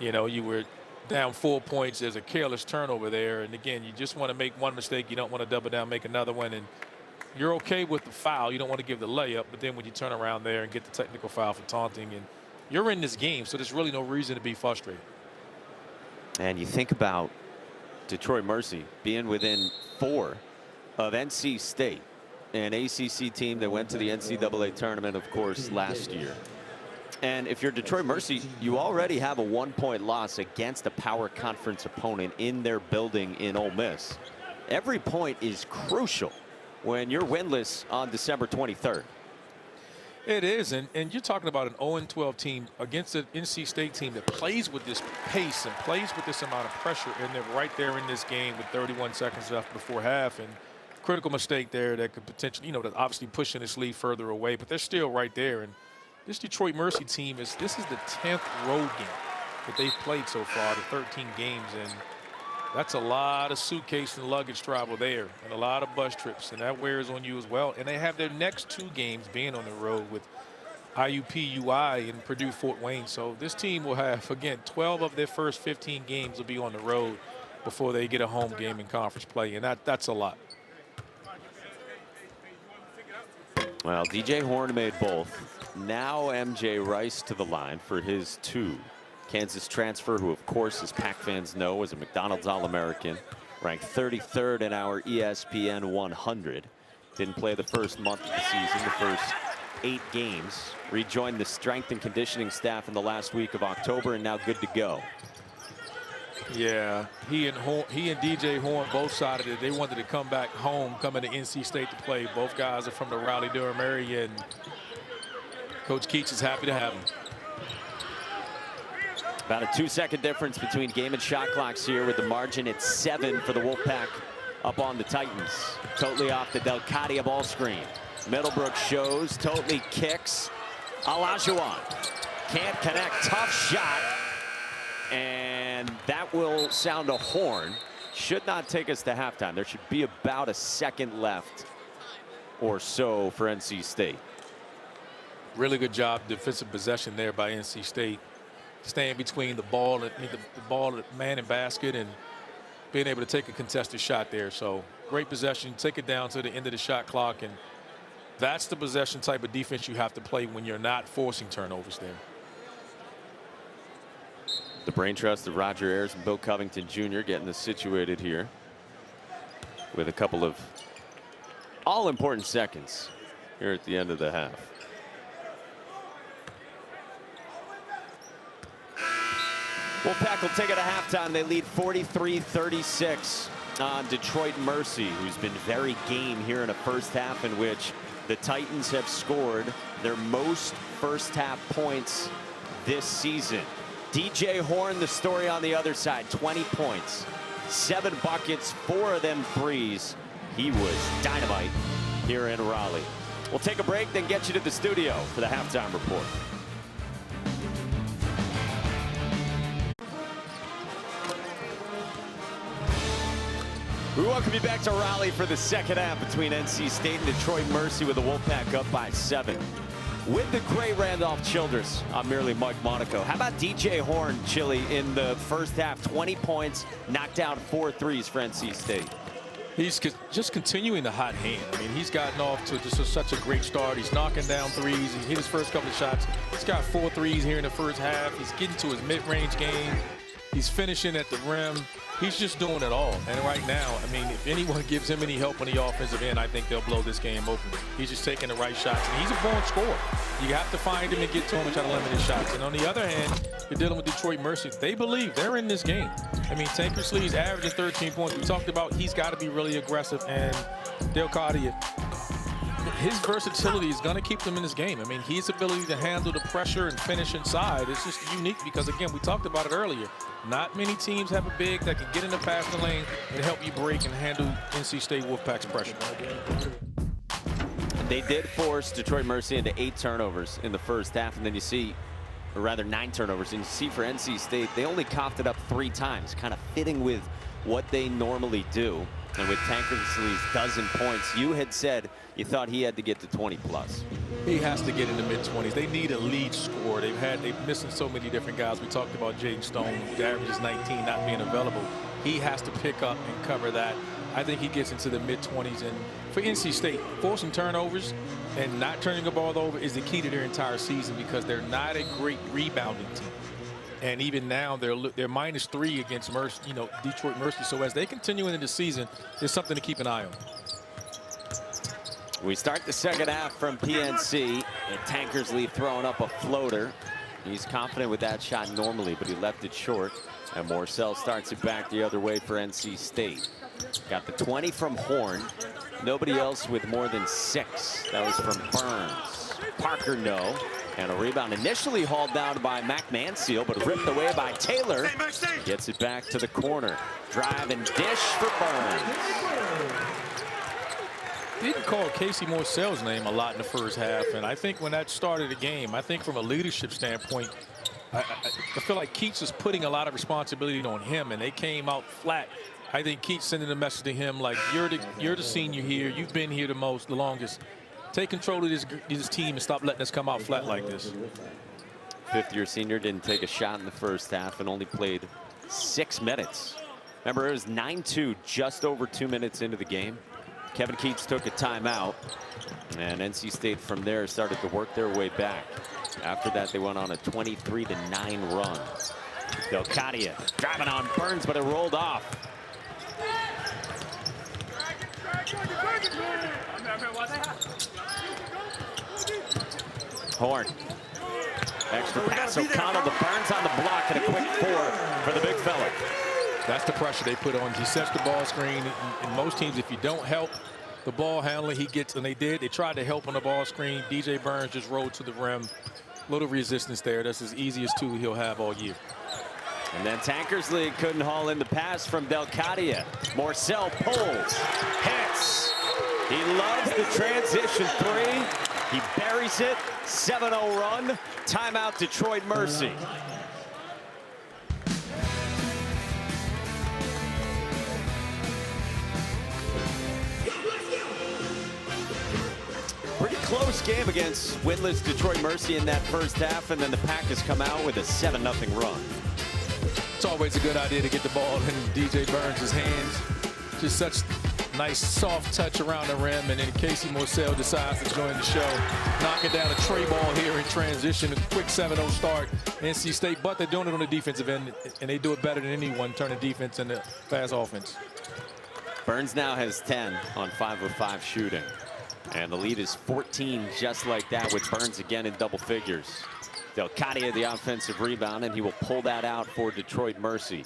You were down 4 points. There's a careless turnover there. And again, you just want to make one mistake. You don't want to double down, make another one. And you're okay with the foul. You don't want to give the layup. But then when you turn around there and get the technical foul for taunting, and you're in this game, so there's really no reason to be frustrated. And you think about Detroit Mercy being within 4 of NC State an ACC team that went to the NCAA tournament, of course, last year. And if you're Detroit Mercy, you already have a 1-point loss against a power conference opponent in their building in Ole Miss. Every point is crucial when you're winless on December 23rd. It is, and you're talking about an 0-12 team against an NC State team that plays with this pace and plays with this amount of pressure, and they're right there in this game with 31 seconds left before half. And critical mistake there that could potentially, that's obviously pushing this lead further away, but they're still right there. And this Detroit Mercy team this is the 10th road game that they've played so far, the 13 games, and that's a lot of suitcase and luggage travel there, and a lot of bus trips, and that wears on you as well. And they have their next 2 games being on the road with IUP-UI and Purdue-Fort Wayne. So this team will have, again, 12 of their first 15 games will be on the road before they get a home game in conference play, and that's a lot. Well, DJ Horn made both. Now MJ Rice to the line for his 2. Kansas transfer, who of course, as Pac fans know, is a McDonald's All-American, ranked 33rd in our ESPN 100. Didn't play the first month of the season, the first 8 games. Rejoined the strength and conditioning staff in the last week of October, and now good to go. Yeah, he and DJ Horn both sided it. They wanted to come back home, coming to NC State to play. Both guys are from the Raleigh-Durham area, and Coach Keats is happy to have him. About a 2-second difference between game and shot clocks here, with the margin at 7 for the Wolfpack up on the Titans. Totally off the Delcadia ball screen. Middlebrook shows, Totally kicks. Olajuwon can't connect, tough shot. And that will sound a horn. Should not take us to halftime. There should be about a second left or so for NC State. Really good job defensive possession there by NC State. Staying between the ball and the ball, man and basket, and being able to take a contested shot there. So great possession, take it down to the end of the shot clock, and that's the possession type of defense you have to play when you're not forcing turnovers there. The brain trust of Roger Ayers and Bill Covington Jr. getting us situated here with a couple of all-important seconds here at the end of the half. Wolfpack will take it at halftime. They lead 43-36 on Detroit Mercy, who's been very game here in a first half in which the Titans have scored their most first half points this season. DJ Horn, the story on the other side, 20 points, 7 buckets, 4 of them threes. He was dynamite here in Raleigh. We'll take a break, then get you to the studio for the halftime report. We welcome you back to Raleigh for the second half between NC State and Detroit Mercy, with the Wolfpack up by 7. With the great Randolph Childress, I'm merely Mike Monaco. How about DJ Horn, Chili, in the first half? 20 points, knocked down 4 threes for NC State. He's just continuing the hot hand. I mean, he's gotten off to just such a great start. He's knocking down threes. He hit his first couple of shots. He's got 4 threes here in the first half. He's getting to his mid-range game. He's finishing at the rim. He's just doing it all. And right now, I mean, if anyone gives him any help on the offensive end, I think they'll blow this game open. He's just taking the right shots. And he's a born scorer. You have to find him and get to him and try to limit his shots. And on the other hand, you're dealing with Detroit Mercy. They believe they're in this game. I mean, Tankersley's averaging 13 points. We talked about he's got to be really aggressive. And Delcadia, his versatility is going to keep them in this game. I mean, his ability to handle the pressure and finish inside is just unique because, again, we talked about it earlier. Not many teams have a big that can get in the passing lane and help you break and handle NC State Wolfpack's pressure. They did force Detroit Mercy into 8 turnovers in the first half, and then you see, or rather 9 turnovers, and you see for NC State, they only coughed it up 3 times, kind of fitting with what they normally do. And with Tankersley's dozen points, you had said you thought he had to get to 20 plus. He has to get in the mid-20s. They need a lead scorer. They're missing so many different guys. We talked about Jaden Stone, who averages 19, not being available. He has to pick up and cover that. I think he gets into the mid-20s. And for NC State, forcing turnovers and not turning the ball over is the key to their entire season because they're not a great rebounding team. And even now, they're -3 against Mercy, Detroit Mercy. So as they continue into the season, there's something to keep an eye on. We start the second half from PNC, and Tankersley throwing up a floater. He's confident with that shot normally, but he left it short. And Morcell starts it back the other way for NC State. Got the 20 from Horn. Nobody else with more than 6. That was from Burns. Parker, no. And a rebound initially hauled down by McManseal, but ripped away by Taylor. Gets it back to the corner. Drive and dish for Burns. Didn't call Casey Morcell's name a lot in the first half, and I think when that started the game, I think from a leadership standpoint, I feel like Keats was putting a lot of responsibility on him, and they came out flat. I think Keats sending a message to him like, you're the senior here, you've been here the longest. Take control of this team and stop letting us come out flat like this. Fifth-year senior didn't take a shot in the first half and only played 6 minutes. Remember, it was 9-2 just over 2 minutes into the game. Kevin Keats took a timeout, and NC State from there started to work their way back. After that, they went on a 23-9 run. Delcadia driving on Burns, but it rolled off. Horn. Extra pass. O'Connell to Burns on the block, and a quick 4 for the big fella. That's the pressure they put on. He sets the ball screen. In most teams, if you don't help the ball handler, he gets, and they did. They tried to help on the ball screen. DJ Burns just rolled to the rim. Little resistance there. That's his easiest tool he'll have all year. And then Tankersley couldn't haul in the pass from Delcadia. Morcell pulls, hits. He loves the transition 3. He buries it. 7-0 run. Timeout Detroit Mercy. Pretty close game against winless Detroit Mercy in that first half, and then the Pack has come out with a 7-0 run. It's always a good idea to get the ball in DJ Burns' hands. Just such nice soft touch around the rim, and then Casey Morcell decides to join the show, knocking down a tray ball here in transition. A quick 7-0 start, NC State, but they're doing it on the defensive end, and they do it better than anyone, turning defense into fast offense. Burns now has 10 on 5 of 5 shooting, and the lead is 14 just like that, with Burns again in double figures. Delcadia the offensive rebound, and he will pull that out for Detroit Mercy.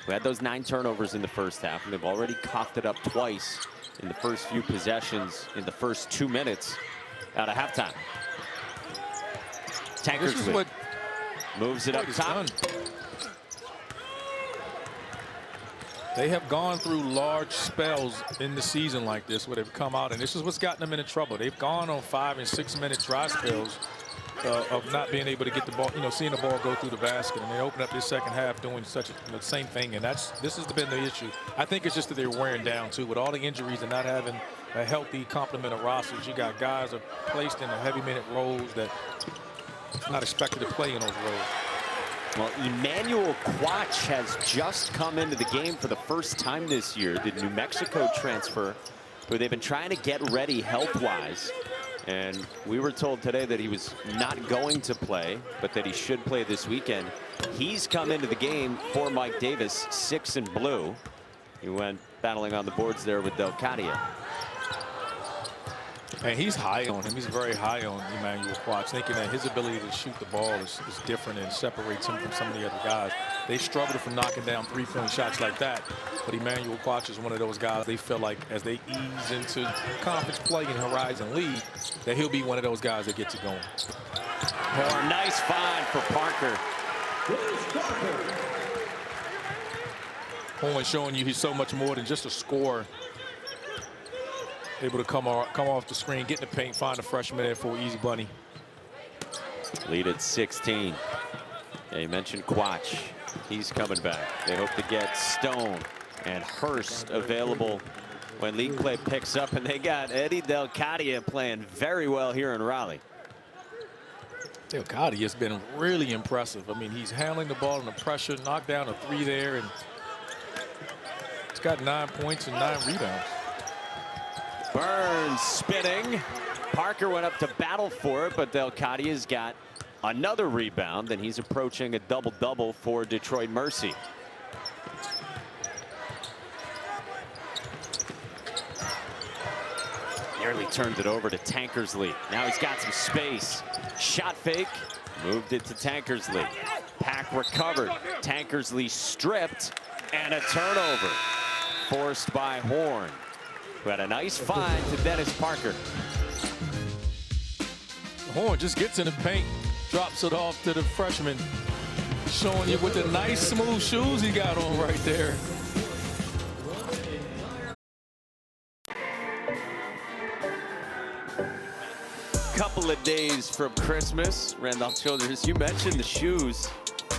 We had those 9 turnovers in the first half, and they've already coughed it up twice in the first few possessions in the first 2 minutes out of halftime. Tankersley moves it up top. They have gone through large spells in the season like this where they've come out, and this is what's gotten them into trouble. They've gone on 5- and 6-minute dry spells of not being able to get the ball, seeing the ball go through the basket, and they open up this second half doing such the same thing, and this has been the issue. I think it's just that they're wearing down too with all the injuries and not having a healthy complement of rosters. You got guys are placed in the heavy minute roles that not expected to play in those roles. Well, Emmanuel Quach has just come into the game for the first time this year. The New Mexico transfer, who they've been trying to get ready health-wise. And we were told today that he was not going to play, but that he should play this weekend. He's come into the game for Mike Davis, 6 in blue. He went battling on the boards there with Delcadia. And he's high on him. He's very high on Emmanuel Quach, thinking that his ability to shoot the ball is different and separates him from some of the other guys. They struggle from knocking down 3-point shots like that. But Emmanuel Quach is one of those guys they feel like as they ease into conference play in Horizon League, that he'll be one of those guys that gets it going. Oh, nice find for Parker. Horn showing you he's so much more than just a scorer. Able to come off the screen, get in the paint, find a freshman there for an easy bunny. Lead at 16. Yeah, you mentioned Quach. He's coming back. They hope to get Stone and Hurst available when league play picks up, and they got Eddie Delcadia playing very well here in Raleigh. Delcadia has been really impressive. I mean, he's handling the ball under pressure, knocked down a 3 there, and he's got 9 points and 9 rebounds. Burns spinning. Parker went up to battle for it, but Delcadia's got another rebound, and he's approaching a double-double for Detroit Mercy. Nearly turned it over to Tankersley. Now he's got some space. Shot fake. Moved it to Tankersley. Pack recovered. Tankersley stripped. And a turnover. Forced by Horn, who had a nice find to Dennis Parker. Horn just gets in the paint, drops it off to the freshman, showing you with the nice smooth shoes he got on right there. Couple of days from Christmas, Randolph Childress, you mentioned the shoes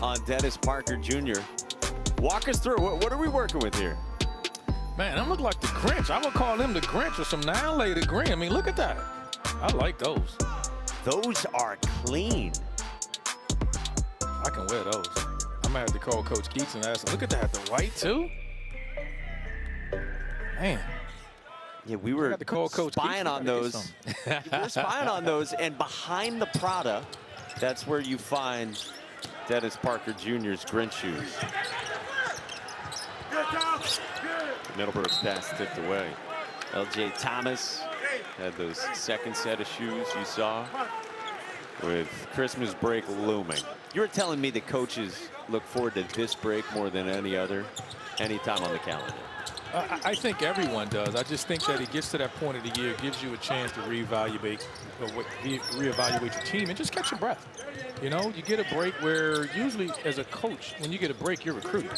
on Dennis Parker Jr. Walk us through, what are we working with here? Man, them look like the Grinch. I would call them the Grinch or some nine-layered green. I mean, look at that. I like those. Those are clean. I can wear those. I'm gonna have to call Coach Keats and ask him, look at that, the white too? Man. Yeah, we were Coach spying on those. We were spying on those, and behind the Prada, that's where you find Dennis Parker Jr.'s Grinch shoes. Middlebrook's pass tipped away. L.J. Thomas had those second set of shoes you saw with Christmas break looming. You were telling me that coaches look forward to this break more than any other, anytime on the calendar. I think everyone does. I just think that it gets to that point of the year, gives you a chance to reevaluate your team and just catch your breath. You know, you get a break where usually as a coach, when you get a break, you're recruiting.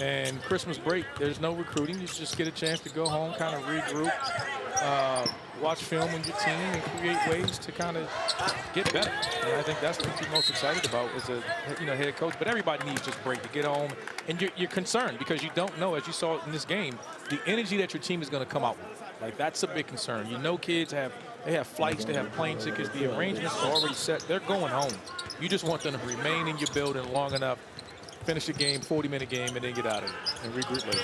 And Christmas break, there's no recruiting. You just get a chance to go home, kind of regroup, watch film on your team, and create ways to kind of get better. And I think that's what you're most excited about as a head coach. But everybody needs just a break to get home. And you're concerned because you don't know, as you saw in this game, the energy that your team is going to come out with. Like, that's a big concern. You know, kids have flights, they have plane tickets, the arrangements are already set. They're going home. You just want them to remain in your building long enough, finish the game, 40-minute game, and then get out of it and regroup later.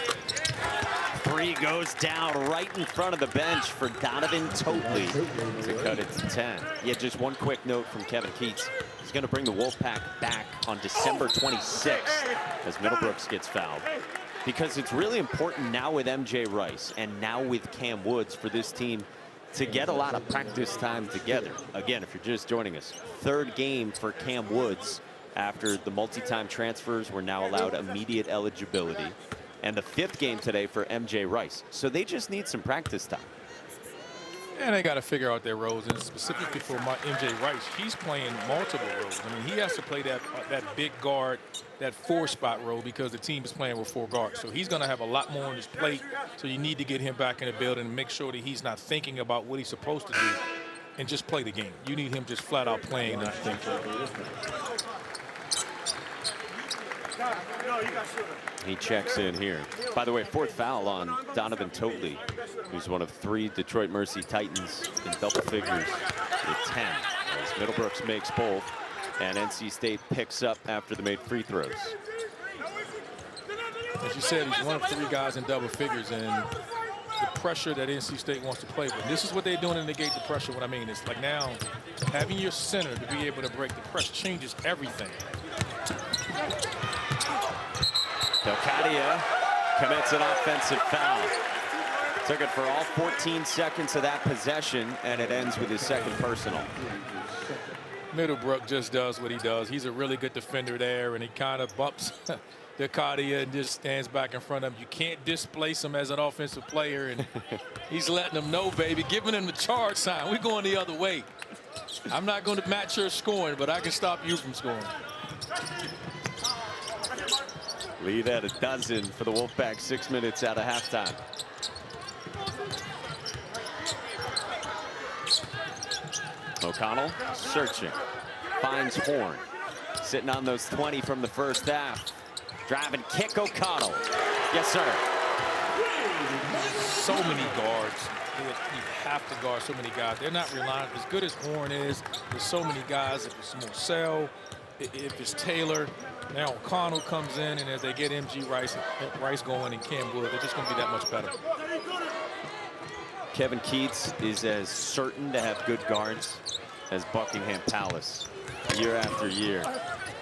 Three goes down right in front of the bench for Donovan Totley to cut it to 10. Yeah, just one quick note from Kevin Keats. He's going to bring the Wolfpack back on December 26th as Middlebrooks gets fouled. Because it's really important now with MJ Rice and now with Cam Woods for this team to get a lot of practice time together. Again, if you're just joining us, third game for Cam Woods after the multi-time transfers were now allowed immediate eligibility. And the fifth game today for MJ Rice. So they just need some practice time. And they got to figure out their roles, and specifically for MJ Rice, he's playing multiple roles. I mean, he has to play that big guard, that 4-spot role because the team is playing with 4 guards. So he's going to have a lot more on his plate. So you need to get him back in the building and make sure that he's not thinking about what he's supposed to do and just play the game. You need him just flat out playing, not thinking. He checks in here. By the way, fourth foul on Donovan Totley, who's one of 3 Detroit Mercy Titans in double figures with 10. As Middlebrooks makes both, and NC State picks up after the made free throws. As you said, he's one of 3 guys in double figures, and the pressure that NC State wants to play with. This is what they're doing to negate the pressure. What I mean is, like, now having your center to be able to break the press changes everything. Delcadia commits an offensive foul. Took it for all 14 seconds of that possession, and it ends with his second personal. Middlebrook just does what he does. He's a really good defender there, and he kind of bumps Delcadia and just stands back in front of him. You can't displace him as an offensive player, and he's letting them know, baby, giving him the charge sign. We're going the other way. I'm not going to match your scoring, but I can stop you from scoring. Lead at 12 for the Wolfpack, 6 minutes out of halftime. O'Connell searching, finds Horn, sitting on those 20 from the first half. Drive and kick O'Connell. Yes, sir. So many guards. You have to guard so many guys. They're not relying, as good as Horn is, there's so many guys. If it's Morcell, if it's Taylor, now O'Connell comes in, and as they get MG Rice going and Cam Wood, they're just going to be that much better. Kevin Keats is as certain to have good guards as Buckingham Palace year after year.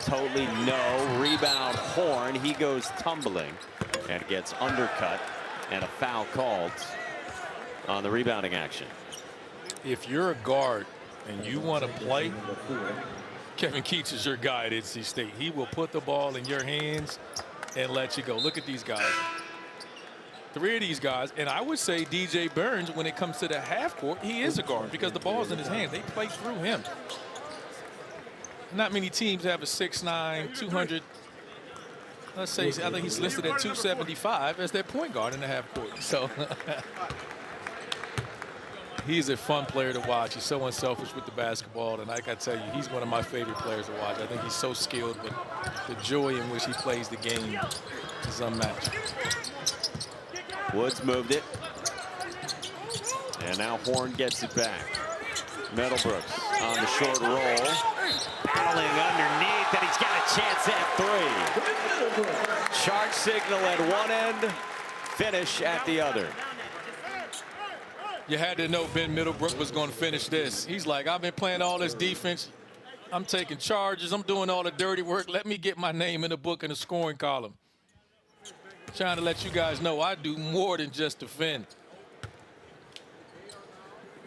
Totally no. Rebound Horn. He goes tumbling and gets undercut, and a foul called on the rebounding action. if you're a guard and you want to play, Kevin Keats is your guy at NC State. He will put the ball in your hands and let you go. Look at these guys. 3 of these guys, and I would say DJ Burns, when it comes to the half court, he is a guard because the ball's in his hands. They play through him. Not many teams have a 6'9", 200. Let's say, I think he's listed at 275 as their point guard in the half court. So he's a fun player to watch. He's so unselfish with the basketball, and like I tell you, he's one of my favorite players to watch. I think he's so skilled, but the joy in which he plays the game is unmatched. Woods moved it. And now Horn gets it back. Middlebrooks on the short roll. Battling underneath, and he's got a chance at 3. Charge signal at one end, finish at the other. You had to know Ben Middlebrook was going to finish this. He's like, I've been playing all this defense. I'm taking charges. I'm doing all the dirty work. Let me get my name in the book in the scoring column. Trying to let you guys know I do more than just defend.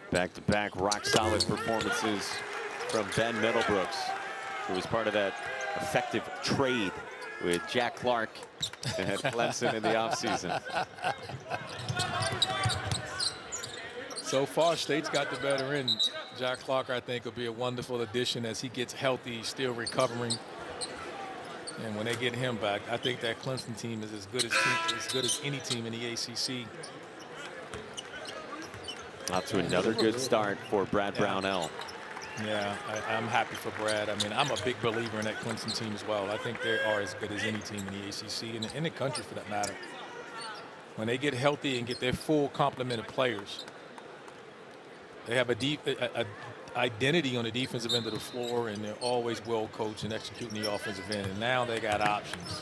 Back-to-back rock-solid performances from Ben Middlebrooks, who was part of that effective trade with Jack Clark at Clemson in the offseason. So far, State's got the better end. Jack Clark, I think, will be a wonderful addition as he gets healthy, still recovering. And when they get him back, I think that Clemson team is as good as any team in the ACC. Out to another good start for Brad Brownell. Yeah, I'm happy for Brad. I mean, I'm a big believer in that Clemson team as well. I think they are as good as any team in the ACC and in the country for that matter. When they get healthy and get their full complement of players, they have a identity on the defensive end of the floor, and they're always well coached and executing the offensive end. And now they got options.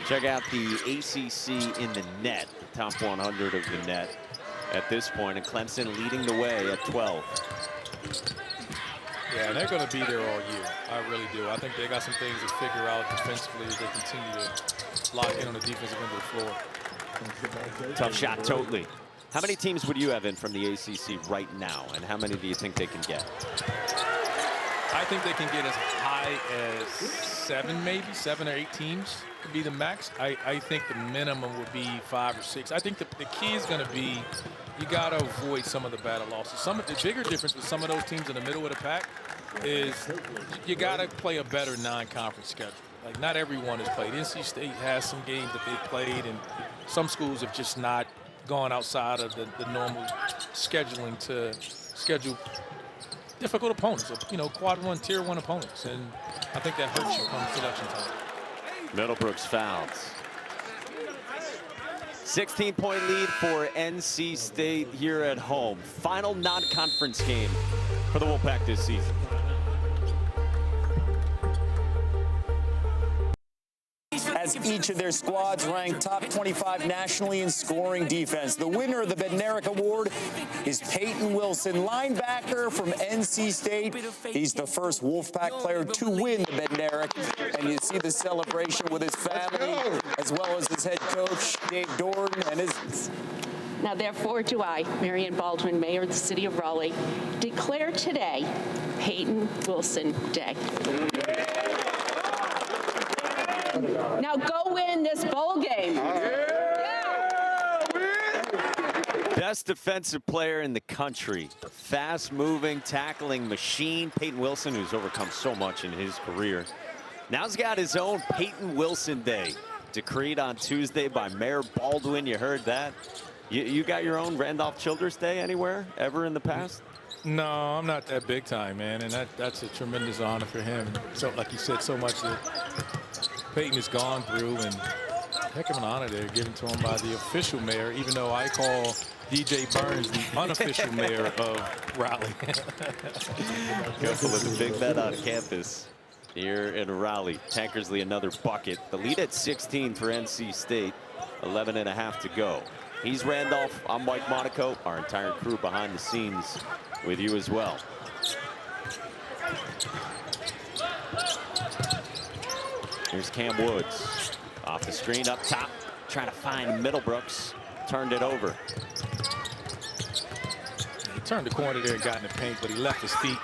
Check out the ACC in the net, the top 100 of the net at this point, and Clemson leading the way at 12. Yeah, and they're going to be there all year. I really do. I think they got some things to figure out defensively as they continue to lock in on the defensive end of the floor. Tough shot, totally. How many teams would you have in from the ACC right now, and how many do you think they can get? I think they can get as high as 7, maybe 7 or 8 teams would be the max. I think the minimum would be 5 or 6. I think the key is going to be you got to avoid some of the battle losses. The bigger difference with some of those teams in the middle of the pack is you got to play a better non-conference schedule. Like, not everyone has played. NC State has some games that they've played, and some schools have just not gone outside of the normal scheduling to schedule difficult opponents, you know, quad 1, tier 1 opponents, and I think that hurts you come selection time. Middlebrooks fouls. 16-point lead for NC State here at home. Final non-conference game for the Wolfpack this season. As each of their squads ranked top 25 nationally in scoring defense. The winner of the Bednarik Award is Peyton Wilson, linebacker from NC State. He's the first Wolfpack player to win the Bednarik, and you see the celebration with his family as well as his head coach, Dave Dorn, and his... Now, therefore, do I, Marion Baldwin, Mayor of the City of Raleigh, declare today Peyton Wilson Day. Now go win this bowl game. Best defensive player in the country. Fast-moving, tackling machine. Peyton Wilson, who's overcome so much in his career. Now he's got his own Peyton Wilson Day, decreed on Tuesday by Mayor Baldwin. You heard that. You got your own Randolph Childress Day anywhere, ever in the past? No, I'm not that big time, man, and that's a tremendous honor for him. So, like you said, so much that Peyton has gone through, and heck of an honor there given to him by the official mayor, even though I call DJ Burns the unofficial mayor of Raleigh. Couple of the big men on campus here in Raleigh. Tankersley another bucket. The lead at 16 for NC State. 11.5 to go. He's Randolph. I'm Mike Monaco. Our entire crew behind the scenes with you as well. Here's Cam Woods off the screen up top, trying to find Middlebrooks. Turned it over. turned the corner there and got in the paint, but he left his feet.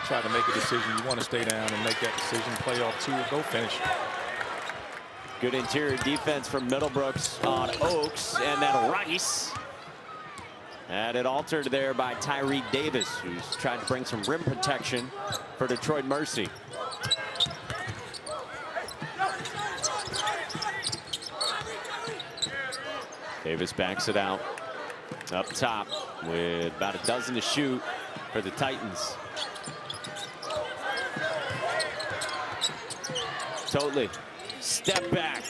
Tried to make a decision. You want to stay down and make that decision. Play off 2 and go finish. Good interior defense from Middlebrooks on Oaks, and then Rice. And it altered there by Tyree Davis, who's trying to bring some rim protection for Detroit Mercy. Davis backs it out up top with about a dozen to shoot for the Titans. Totally. Step back.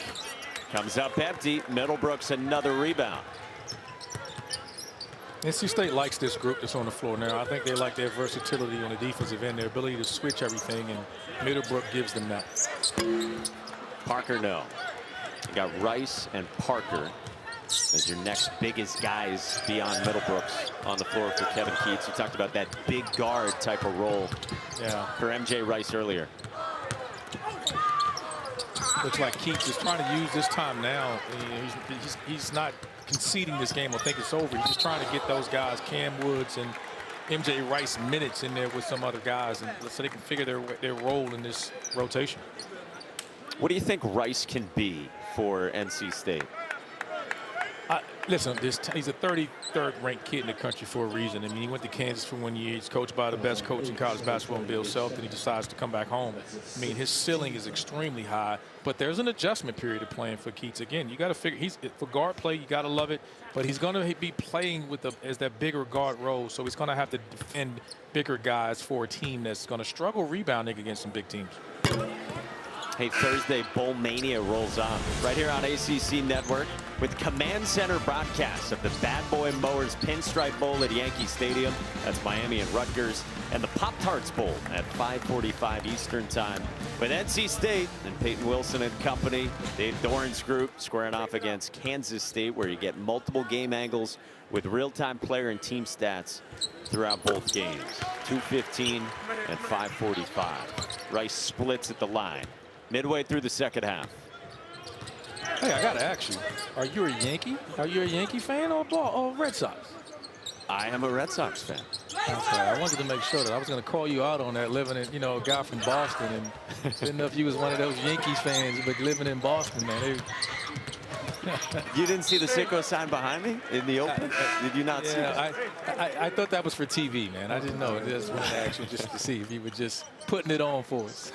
Comes up empty. Middlebrooks another rebound. NC State likes this group that's on the floor now. I think they like their versatility on the defensive end, their ability to switch everything, and Middlebrook gives them that. Parker, no. You got Rice and Parker as your next biggest guys beyond Middlebrooks on the floor for Kevin Keats. You talked about that big guard type of role for MJ Rice earlier. Looks like Keats is trying to use this time now. He's not conceding this game or think it's over. He's just trying to get those guys, Cam Woods and MJ Rice, minutes in there with some other guys, and so they can figure their role in this rotation. What do you think Rice can be for NC State? Listen, he's a 33rd ranked kid in the country for a reason. I mean, he went to Kansas for 1 year. He's coached by the best coach in college basketball, Bill Self, and he decides to come back home. I mean, his ceiling is extremely high, but there's an adjustment period of playing for Keats. Again, you got to figure, for guard play, you got to love it, but he's going to be playing as that bigger guard role, so he's going to have to defend bigger guys for a team that's going to struggle rebounding against some big teams. Hey, Thursday Bowl Mania rolls on right here on ACC Network with Command Center broadcasts of the Bad Boy Mowers Pinstripe Bowl at Yankee Stadium. That's Miami and Rutgers. And the Pop-Tarts Bowl at 5:45 Eastern Time with NC State and Peyton Wilson and company. Dave Doran's group squaring off against Kansas State, where you get multiple game angles with real-time player and team stats throughout both games. 2:15 and 5:45. Rice splits at the line midway through the second half. Hey, I got to ask you, are you a Yankee? Are you a Yankee fan or Red Sox? I am a Red Sox fan. Okay, I wanted to make sure that I was going to call you out on that, living in, a guy from Boston, and didn't know if you was one of those Yankees fans, but living in Boston, man. You didn't see the sicko sign behind me in the open? Did you not see that? I thought that was for TV, man. I didn't know. I just wanted to ask you just to see if you were just putting it on for us.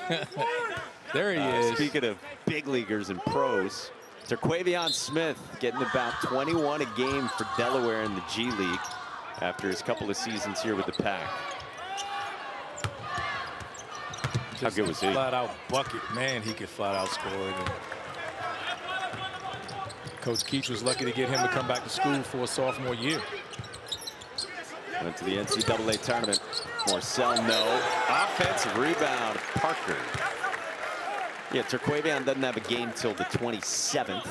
There he is. Speaking of big leaguers and pros, Terquavion Smith getting about 21 a game for Delaware in the G League after his couple of seasons here with the Pack. How good was he? Flat out bucket. Man, he could flat out score. And Coach Keats was lucky to get him to come back to school for a sophomore year. Went to the NCAA tournament. Morcell, no. Offensive rebound, Parker. Yeah, Terquavion doesn't have a game till the 27th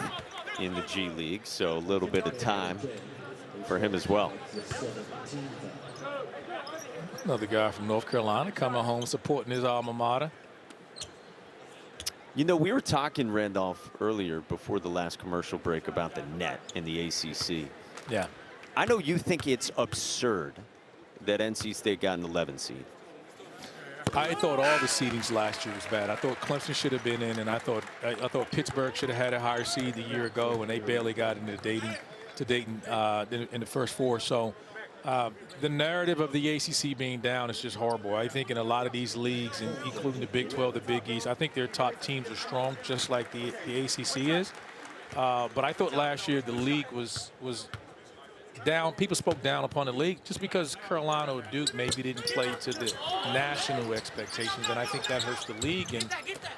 in the G League, so a little bit of time for him as well. Another guy from North Carolina coming home supporting his alma mater. You know, we were talking, Randolph, earlier before the last commercial break about the net in the ACC. Yeah. I know you think it's absurd that NC State got an 11 seed. I thought all the seedings last year was bad. I thought Clemson should have been in, and I thought Pittsburgh should have had a higher seed the year ago, and they barely got into Dayton in the first four. So the narrative of the ACC being down is just horrible. I think in a lot of these leagues, including the Big 12, the Big East, I think their top teams are strong, just like the ACC is. But I thought last year the league was down. People spoke down upon the league just because Carolina or Duke maybe didn't play to the national expectations, and I think that hurts the league. And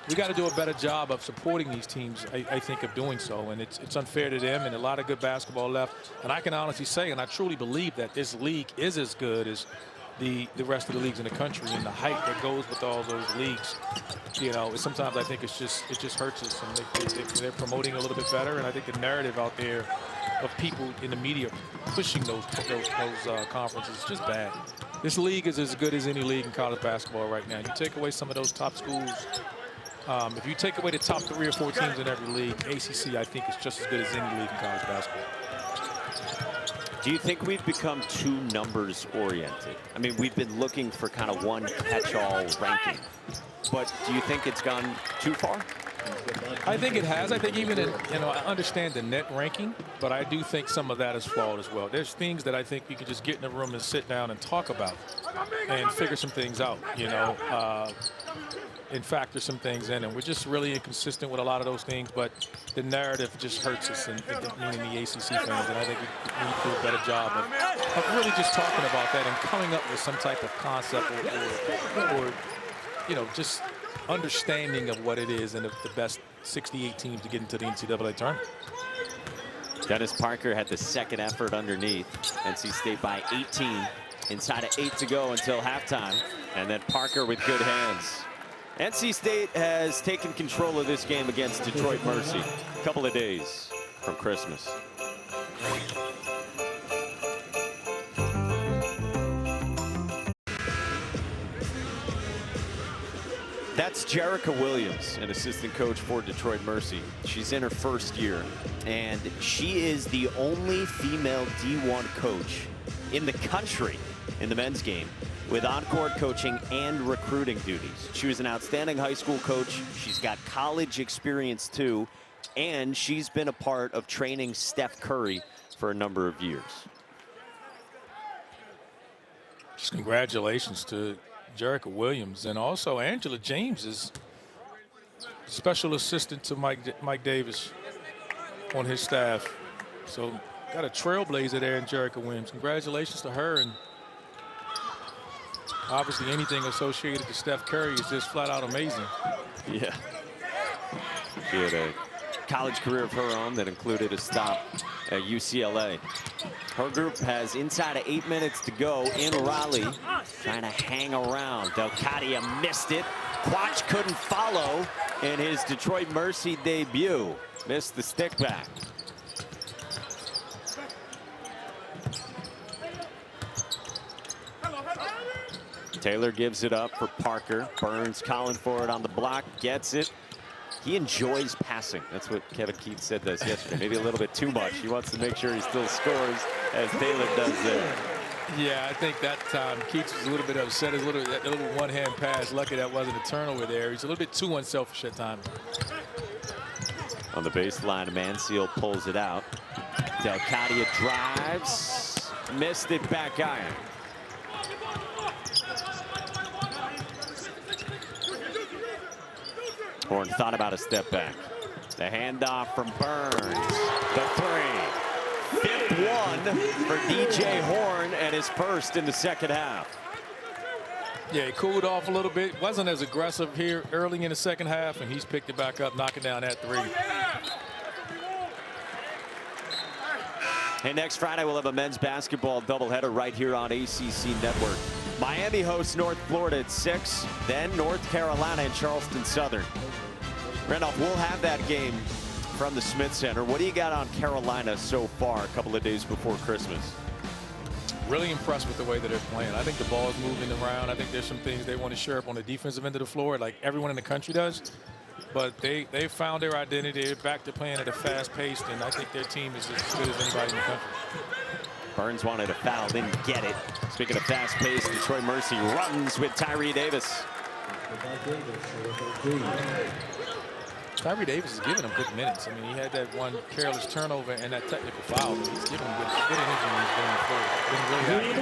we got to do a better job of supporting these teams. I think of doing so, and it's unfair to them. And a lot of good basketball left. And I can honestly say, and I truly believe that this league is as good as the rest of the leagues in the country, and the hype that goes with all those leagues. Sometimes I think it just hurts us, and they're promoting a little bit better. And I think the narrative out there of people in the media pushing those conferences is just bad. This league is as good as any league in college basketball right now. You take away some of those top schools. If you take away the top 3 or 4 teams in every league, ACC I think is just as good as any league in college basketball. Do you think we've become too numbers oriented? I mean, we've been looking for kind of one catch-all ranking, but do you think it's gone too far? I think it has. I think even in, I understand the net ranking, but I do think some of that is flawed as well. There's things that I think you can just get in a room and sit down and talk about and figure some things out, and factor some things in. And we're just really inconsistent with a lot of those things, but the narrative just hurts us, and meaning the ACC fans. And I think we need to do a better job of really just talking about that and coming up with some type of concept or just understanding of what it is and the best 68 teams to get into the NCAA tournament. Dennis Parker had the second effort underneath. NC State by 18. Inside of 8 to go until halftime. And then Parker with good hands. NC State has taken control of this game against Detroit Mercy a couple of days from Christmas. That's Jerica Williams, an assistant coach for Detroit Mercy. She's in her first year, and she is the only female D1 coach in the country in the men's game with on-court coaching and recruiting duties. She was an outstanding high school coach. She's got college experience too, and she's been a part of training Steph Curry for a number of years. Just congratulations to Jerica Williams, and also Angela James is special assistant to Mike Davis on his staff. So got a trailblazer there in Jerica Williams. Congratulations to her, and obviously anything associated to Steph Curry is just flat out amazing. Yeah. She had a college career of her own that included a stop at UCLA. Her group has inside of 8 minutes to go in Raleigh, trying to hang around. Delcadia missed it. Quach couldn't follow in his Detroit Mercy debut. Missed the stick back. Taylor gives it up for Parker. Burns calling for it on the block, gets it. He enjoys passing. That's what Kevin Keith said to us yesterday. Maybe a little bit too much. He wants to make sure he still scores, as Taylor does there. Yeah, I think that time Keith was a little bit upset. His little one-hand pass. Lucky that wasn't a turnover there. He's a little bit too unselfish at times. On the baseline, Mansell pulls it out. Delcadia drives. Missed it back iron. Horn thought about a step back. The handoff from Burns. The three. Fifth one for DJ Horn, and his first in the second half. Yeah, he cooled off a little bit. Wasn't as aggressive here early in the second half, and he's picked it back up, knocking down that three. Hey, next Friday we'll have a men's basketball doubleheader right here on ACC Network. Miami hosts North Florida at 6, then North Carolina and Charleston Southern. Randolph, we'll have that game from the Smith Center. What do you got on Carolina so far a couple of days before Christmas? Really impressed with the way that they're playing. I think the ball is moving around. I think there's some things they want to shore up on the defensive end of the floor, like everyone in the country does. But they found their identity. They're back to playing at a fast pace, and I think their team is as good as anybody in the country. Burns wanted a foul, didn't get it. Speaking of fast pace, Detroit Mercy runs with Tyree Davis. Tyree Davis is giving him good minutes. I mean, he had that one careless turnover and that technical foul. He's giving him good energy when he's going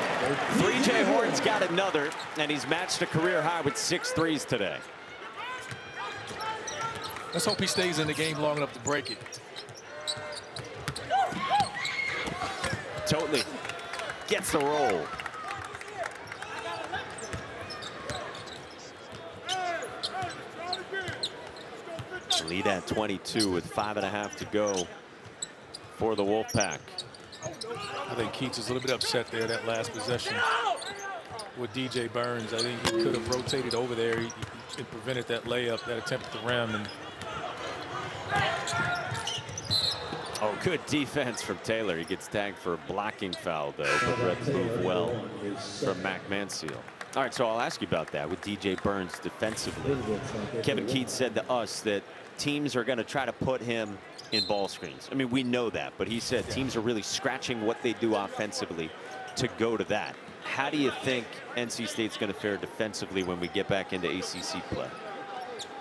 forward. Really 3J Horton's got another, and he's matched a career high with 6 threes today. Let's hope he stays in the game long enough to break it. Totally gets the roll. Lead at 22 with 5.5 to go for the Wolfpack. I think Keats is a little bit upset there that last possession with DJ Burns. I think he could have rotated over there. He prevented that layup, that attempt at the rim. And oh, good defense from Taylor. He gets tagged for a blocking foul, though, but read the move well from Mac Mansell. All right, so I'll ask you about that with DJ Burns defensively. Kevin Keats said to us that teams are going to try to put him in ball screens. I mean, we know that, but he said teams are really scratching what they do offensively to go to that. How do you think NC State's going to fare defensively when we get back into ACC play?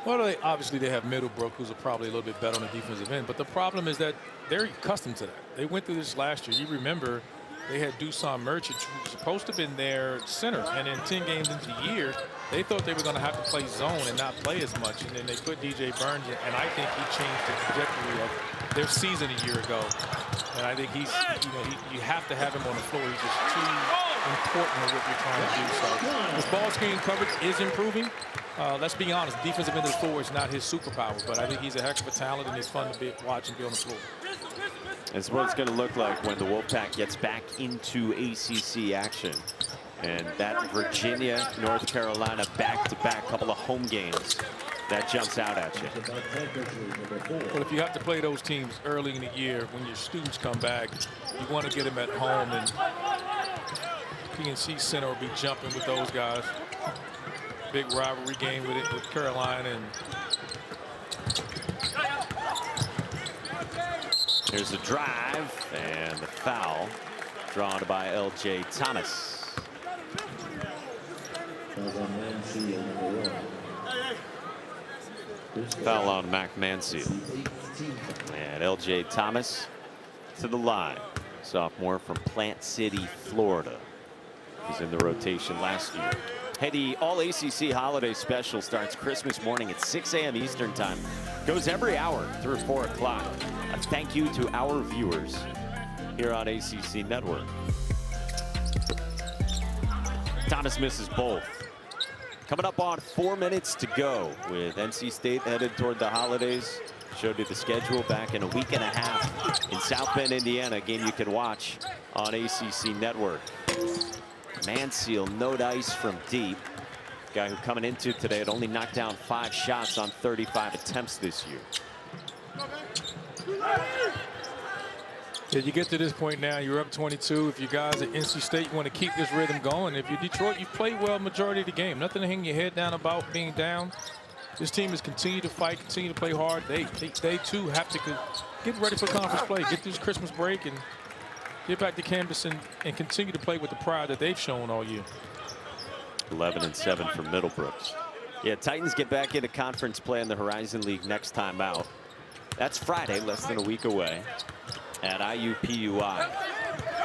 Well, obviously they have Middlebrook, who's probably a little bit better on the defensive end, but the problem is that they're accustomed to that. They went through this last year. You remember they had Dusan Merchant, who was supposed to have been their center, and then 10 games into the year, they thought they were going to have to play zone and not play as much, and then they put DJ Burns in, and I think he changed the trajectory of their season a year ago. And I think he's, you have to have him on the floor. He's just too important in what you're trying to do. So his ball screen coverage is improving. Let's be honest, the defensive end of the floor is not his superpower, but I think he's a heck of a talent, and he's fun to watch and be on the floor. It's what it's going to look like when the Wolfpack gets back into ACC action. And that Virginia, North Carolina back-to-back couple of home games, that jumps out at you. Well, if you have to play those teams early in the year when your students come back, you want to get them at home, and PNC Center will be jumping with those guys. Big rivalry game with Carolina. And here's the drive and the foul drawn by L.J. Thomas. Foul on Mac Manseal. And L.J. Thomas to the line. Sophomore from Plant City, Florida. He's in the rotation last year. Hey, the All-ACC Holiday Special starts Christmas morning at 6 a.m. Eastern Time. Goes every hour through 4 o'clock. A thank you to our viewers here on ACC Network. Thomas misses both. Coming up on 4 minutes to go with NC State headed toward the holidays. Showed you the schedule back in a week and a half in South Bend, Indiana. A game you can watch on ACC Network. Manseal, no dice from deep. Guy who coming into today had only knocked down 5 shots on 35 attempts this year. Yeah, you get to this point now, you're up 22. If you guys at NC State, you want to keep this rhythm going. If you're Detroit, you've played well majority of the game. Nothing to hang your head down about being down. This team has continued to fight, continue to play hard. They too have to get ready for conference play, get through this Christmas break, and get back to campus and continue to play with the pride that they've shown all year. 11-7 for Middlebrooks. Yeah, Titans get back into conference play in the Horizon League next time out. That's Friday, less than a week away at IUPUI.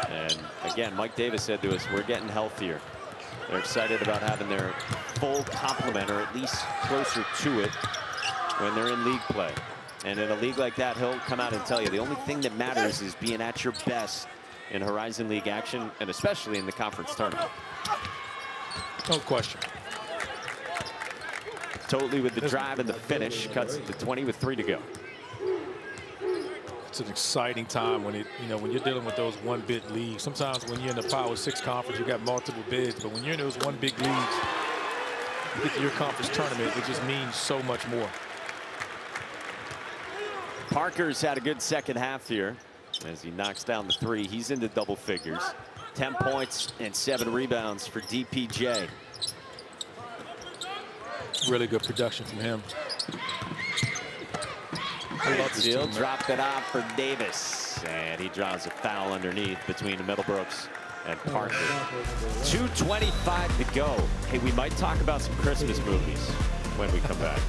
And again, Mike Davis said to us, we're getting healthier. They're excited about having their full complement, or at least closer to it, when they're in league play. And in a league like that, he'll come out and tell you the only thing that matters is being at your best in Horizon League action, and especially in the conference tournament. No question. Totally with the drive and the finish, cuts it to 20 with 3 to go. It's an exciting time when when you're dealing with those one-bid leagues. Sometimes when you're in the Power 6 conference, you got multiple bids, but when you're in those one-bid leagues, you get to your conference tournament, it just means so much more. Parker's had a good second half here as he knocks down the 3. He's into double figures. 10 points and 7 rebounds for DPJ. Really good production from him. Field dropped it off for Davis, and he draws a foul underneath between Middlebrooks and Parker. 2:25 to go. Hey, we might talk about some Christmas movies when we come back.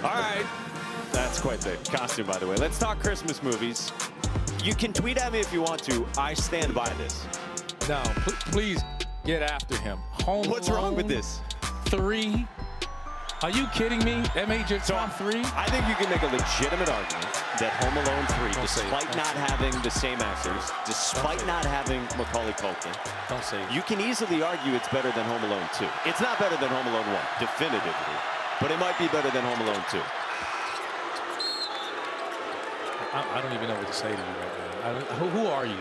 All right, that's quite the costume, by the way. Let's talk Christmas movies. You can tweet at me if you want to. I stand by this. Now, please get after him. Home What's Alone wrong with this? 3. Are you kidding me? That made your top 3? I think you can make a legitimate argument that Home Alone 3, despite not having the same actors, despite not having Macaulay Culkin, Don't say it. you can easily argue it's better than Home Alone 2. It's not better than Home Alone 1, definitively, but it might be better than Home Alone 2. I don't even know what to say to you right now. Who are you?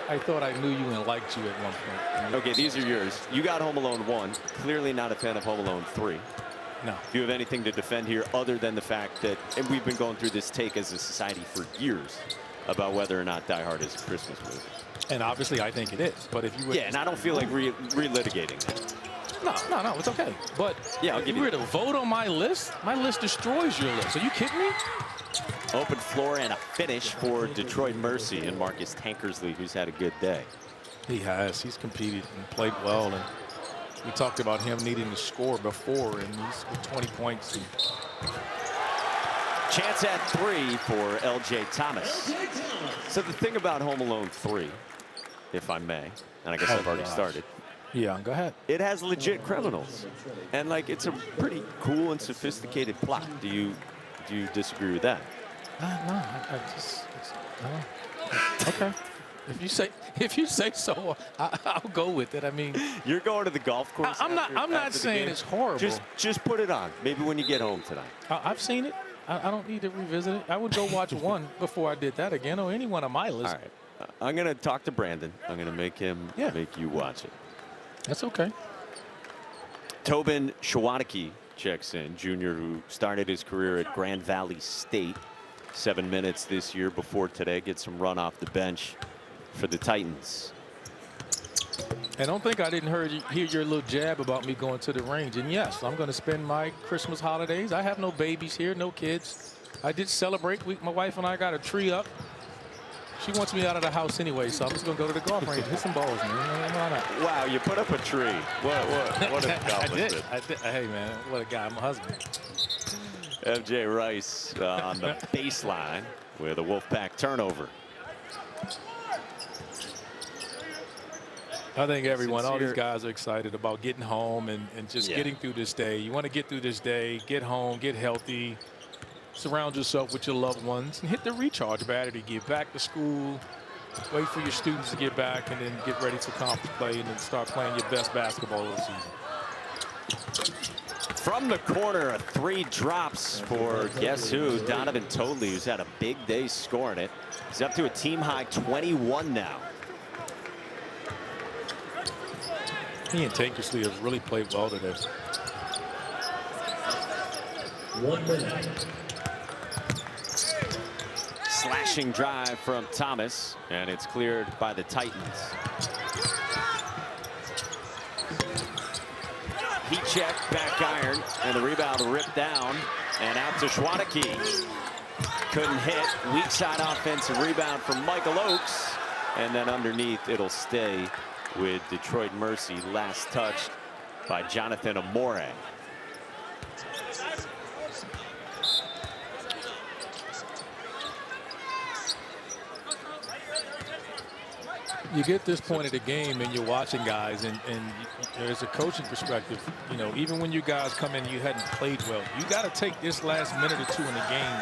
I thought I knew you and liked you at one point. Okay, these are yours. You got Home Alone 1. Clearly not a fan of Home Alone 3. No. Do you have anything to defend here other than the fact that, and we've been going through this take as a society for years about whether or not Die Hard is a Christmas movie? And obviously, I think it is. But if you would, yeah, and I don't feel like relitigating that. No, it's okay. But yeah, if you were to vote on my list destroys your list. Are you kidding me? Open floor and a finish for Detroit Mercy and Marcus Tankersley, who's had a good day. He has. He's competed and played well. And we talked about him needing to score before, and he's with 20 points. Chance at 3 for L.J. Thomas. So the thing about Home Alone 3, if I may, and I guess I've already started. Yeah, go ahead. It has legit criminals, and like it's a pretty cool and sophisticated plot. Do you disagree with that? No, I just okay. If you say so, I'll go with it. I mean, you're going to the golf course. I'm not saying it's horrible. Just put it on. Maybe when you get home tonight. I've seen it. I don't need to revisit it. I would go watch one before I did that again, or any one on my list. All right. I'm going to talk to Brandon. I'm going to make him make you watch it. That's okay. Tobin Shawaniki checks in, junior who started his career at Grand Valley State. 7 minutes this year before today. Gets some run off the bench for the Titans. And don't think I didn't hear your little jab about me going to the range. And yes, I'm going to spend my Christmas holidays. I have no babies here, no kids. I did celebrate. My wife and I got a tree up. She wants me out of the house anyway, so I'm just going to go to the golf range, hit some balls, man. Wow, you put up a tree. What an accomplishment. I did. Hey, man, what a guy. I'm a husband. MJ Rice on the baseline with a Wolfpack turnover. I think all these guys are excited about getting home and just getting through this day. You want to get through this day, get home, get healthy, surround yourself with your loved ones, and hit the recharge battery. Get back to school, wait for your students to get back, and then get ready for conference play and then start playing your best basketball of the season. From the corner, a 3 drops for guess who? Donovan Toadley, who's had a big day scoring it. He's up to a team high 21 now. He and Tankersley have really played well today. 1 minute. Slashing drive from Thomas, and it's cleared by the Titans. Heat check, back iron, and the rebound ripped down and out to Shawaniki. Couldn't hit. Weak side offensive rebound from Michael Oakes, and then underneath it'll stay with Detroit Mercy. Last touched by Jonathan Amore. You get this point of the game and you're watching guys, and there's a coaching perspective. You know, even when you guys come in, you hadn't played well. You got to take this last minute or two in the game,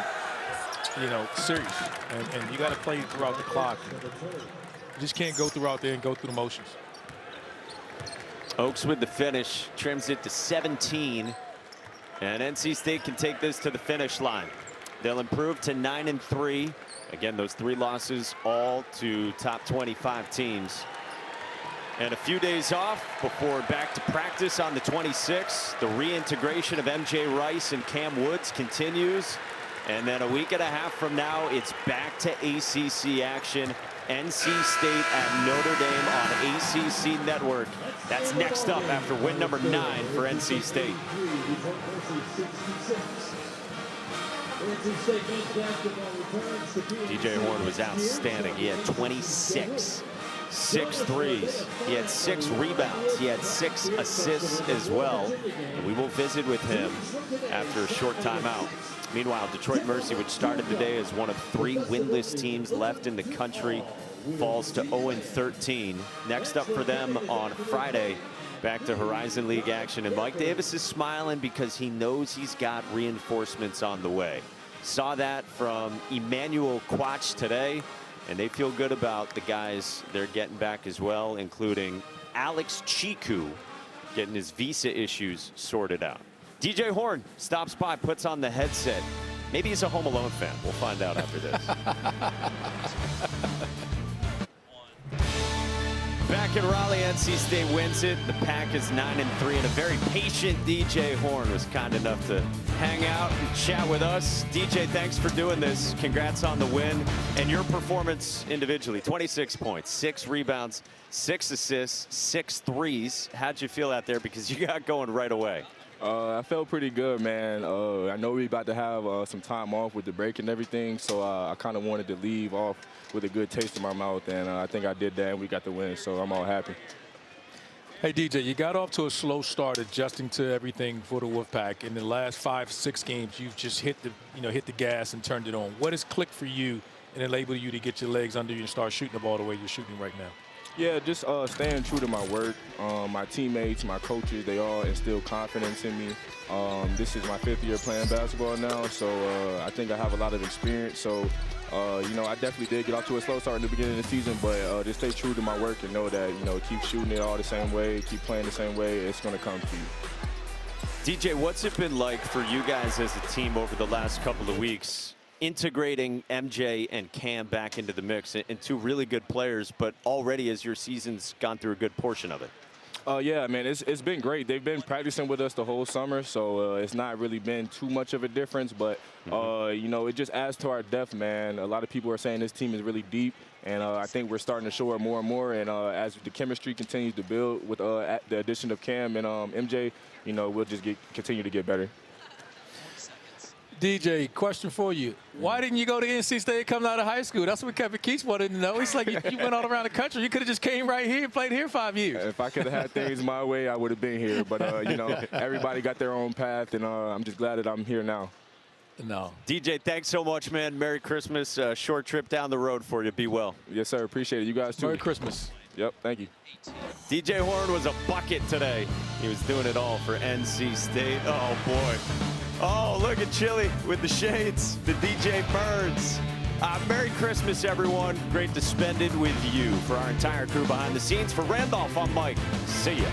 you know, serious, and you got to play throughout the clock. You just can't go throughout there and go through the motions. Oakes with the finish, trims it to 17, and NC State can take this to the finish line. They'll improve to 9-3. Again, those 3 losses all to top 25 teams. And a few days off before back to practice on the 26th. The reintegration of MJ Rice and Cam Woods continues. And then a week and a half from now, it's back to ACC action. NC State at Notre Dame on ACC Network. That's next up after win number 9 for NC State. DJ Horn was outstanding. He had 26, 6 threes. He had 6 rebounds. He had 6 assists as well. And we will visit with him after a short timeout. Meanwhile, Detroit Mercy, which started the day as one of 3 winless teams left in the country, falls to 0-13. Next up for them on Friday, back to Horizon League action. And Mike Davis is smiling because he knows he's got reinforcements on the way. Saw that from Emmanuel Quach today, and they feel good about the guys they're getting back as well, including Alex Chiku getting his visa issues sorted out. DJ Horn stops by, puts on the headset. Maybe he's a Home Alone fan. We'll find out after this. Back in Raleigh, NC State wins it. The Pack is 9-3, and a very patient DJ Horn was kind enough to hang out and chat with us. DJ, thanks for doing this. Congrats on the win and your performance individually. 26 points, 6 rebounds, 6 assists, 6 threes. How'd you feel out there? Because you got going right away. I felt pretty good, man. I know we're about to have some time off with the break and everything, so I kind of wanted to leave off with a good taste in my mouth, and I think I did that, and we got the win, so I'm all happy. Hey, DJ, you got off to a slow start adjusting to everything for the Wolfpack. In the last 5-6 games, you've just hit the gas and turned it on. What has clicked for you and enabled you to get your legs under you and start shooting the ball the way you're shooting right now? Yeah, just staying true to my word. My teammates, my coaches, they all instill confidence in me. This is my 5th year playing basketball now, so I think I have a lot of experience. So, I definitely did get off to a slow start in the beginning of the season, but just stay true to my work and know that, keep shooting it all the same way, keep playing the same way, it's going to come to you. DJ, what's it been like for you guys as a team over the last couple of weeks, integrating MJ and Cam back into the mix, and 2 really good players, but already as your season's gone through a good portion of it? Yeah, man, it's been great. They've been practicing with us the whole summer, so it's not really been too much of a difference. But, it just adds to our depth, man. A lot of people are saying this team is really deep, and I think we're starting to show it more and more. And as the chemistry continues to build with the addition of Cam and MJ, we'll just continue to get better. DJ, question for you. Why didn't you go to NC State coming out of high school? That's what Kevin Keats wanted to know. He's like, you went all around the country. You could have just came right here and played here 5 years. If I could have had things my way, I would have been here. But, everybody got their own path, and I'm just glad that I'm here now. No. DJ, thanks so much, man. Merry Christmas. Short trip down the road for you. Be well. Yes, sir. Appreciate it. You guys, too. Merry Christmas. Yep. Thank you. DJ Horn was a bucket today. He was doing it all for NC State. Oh, boy. Oh, look at Chili with the shades, the DJ Burns. Merry Christmas, everyone. Great to spend it with you. For our entire crew behind the scenes, for Randolph, I'm Mike. See ya.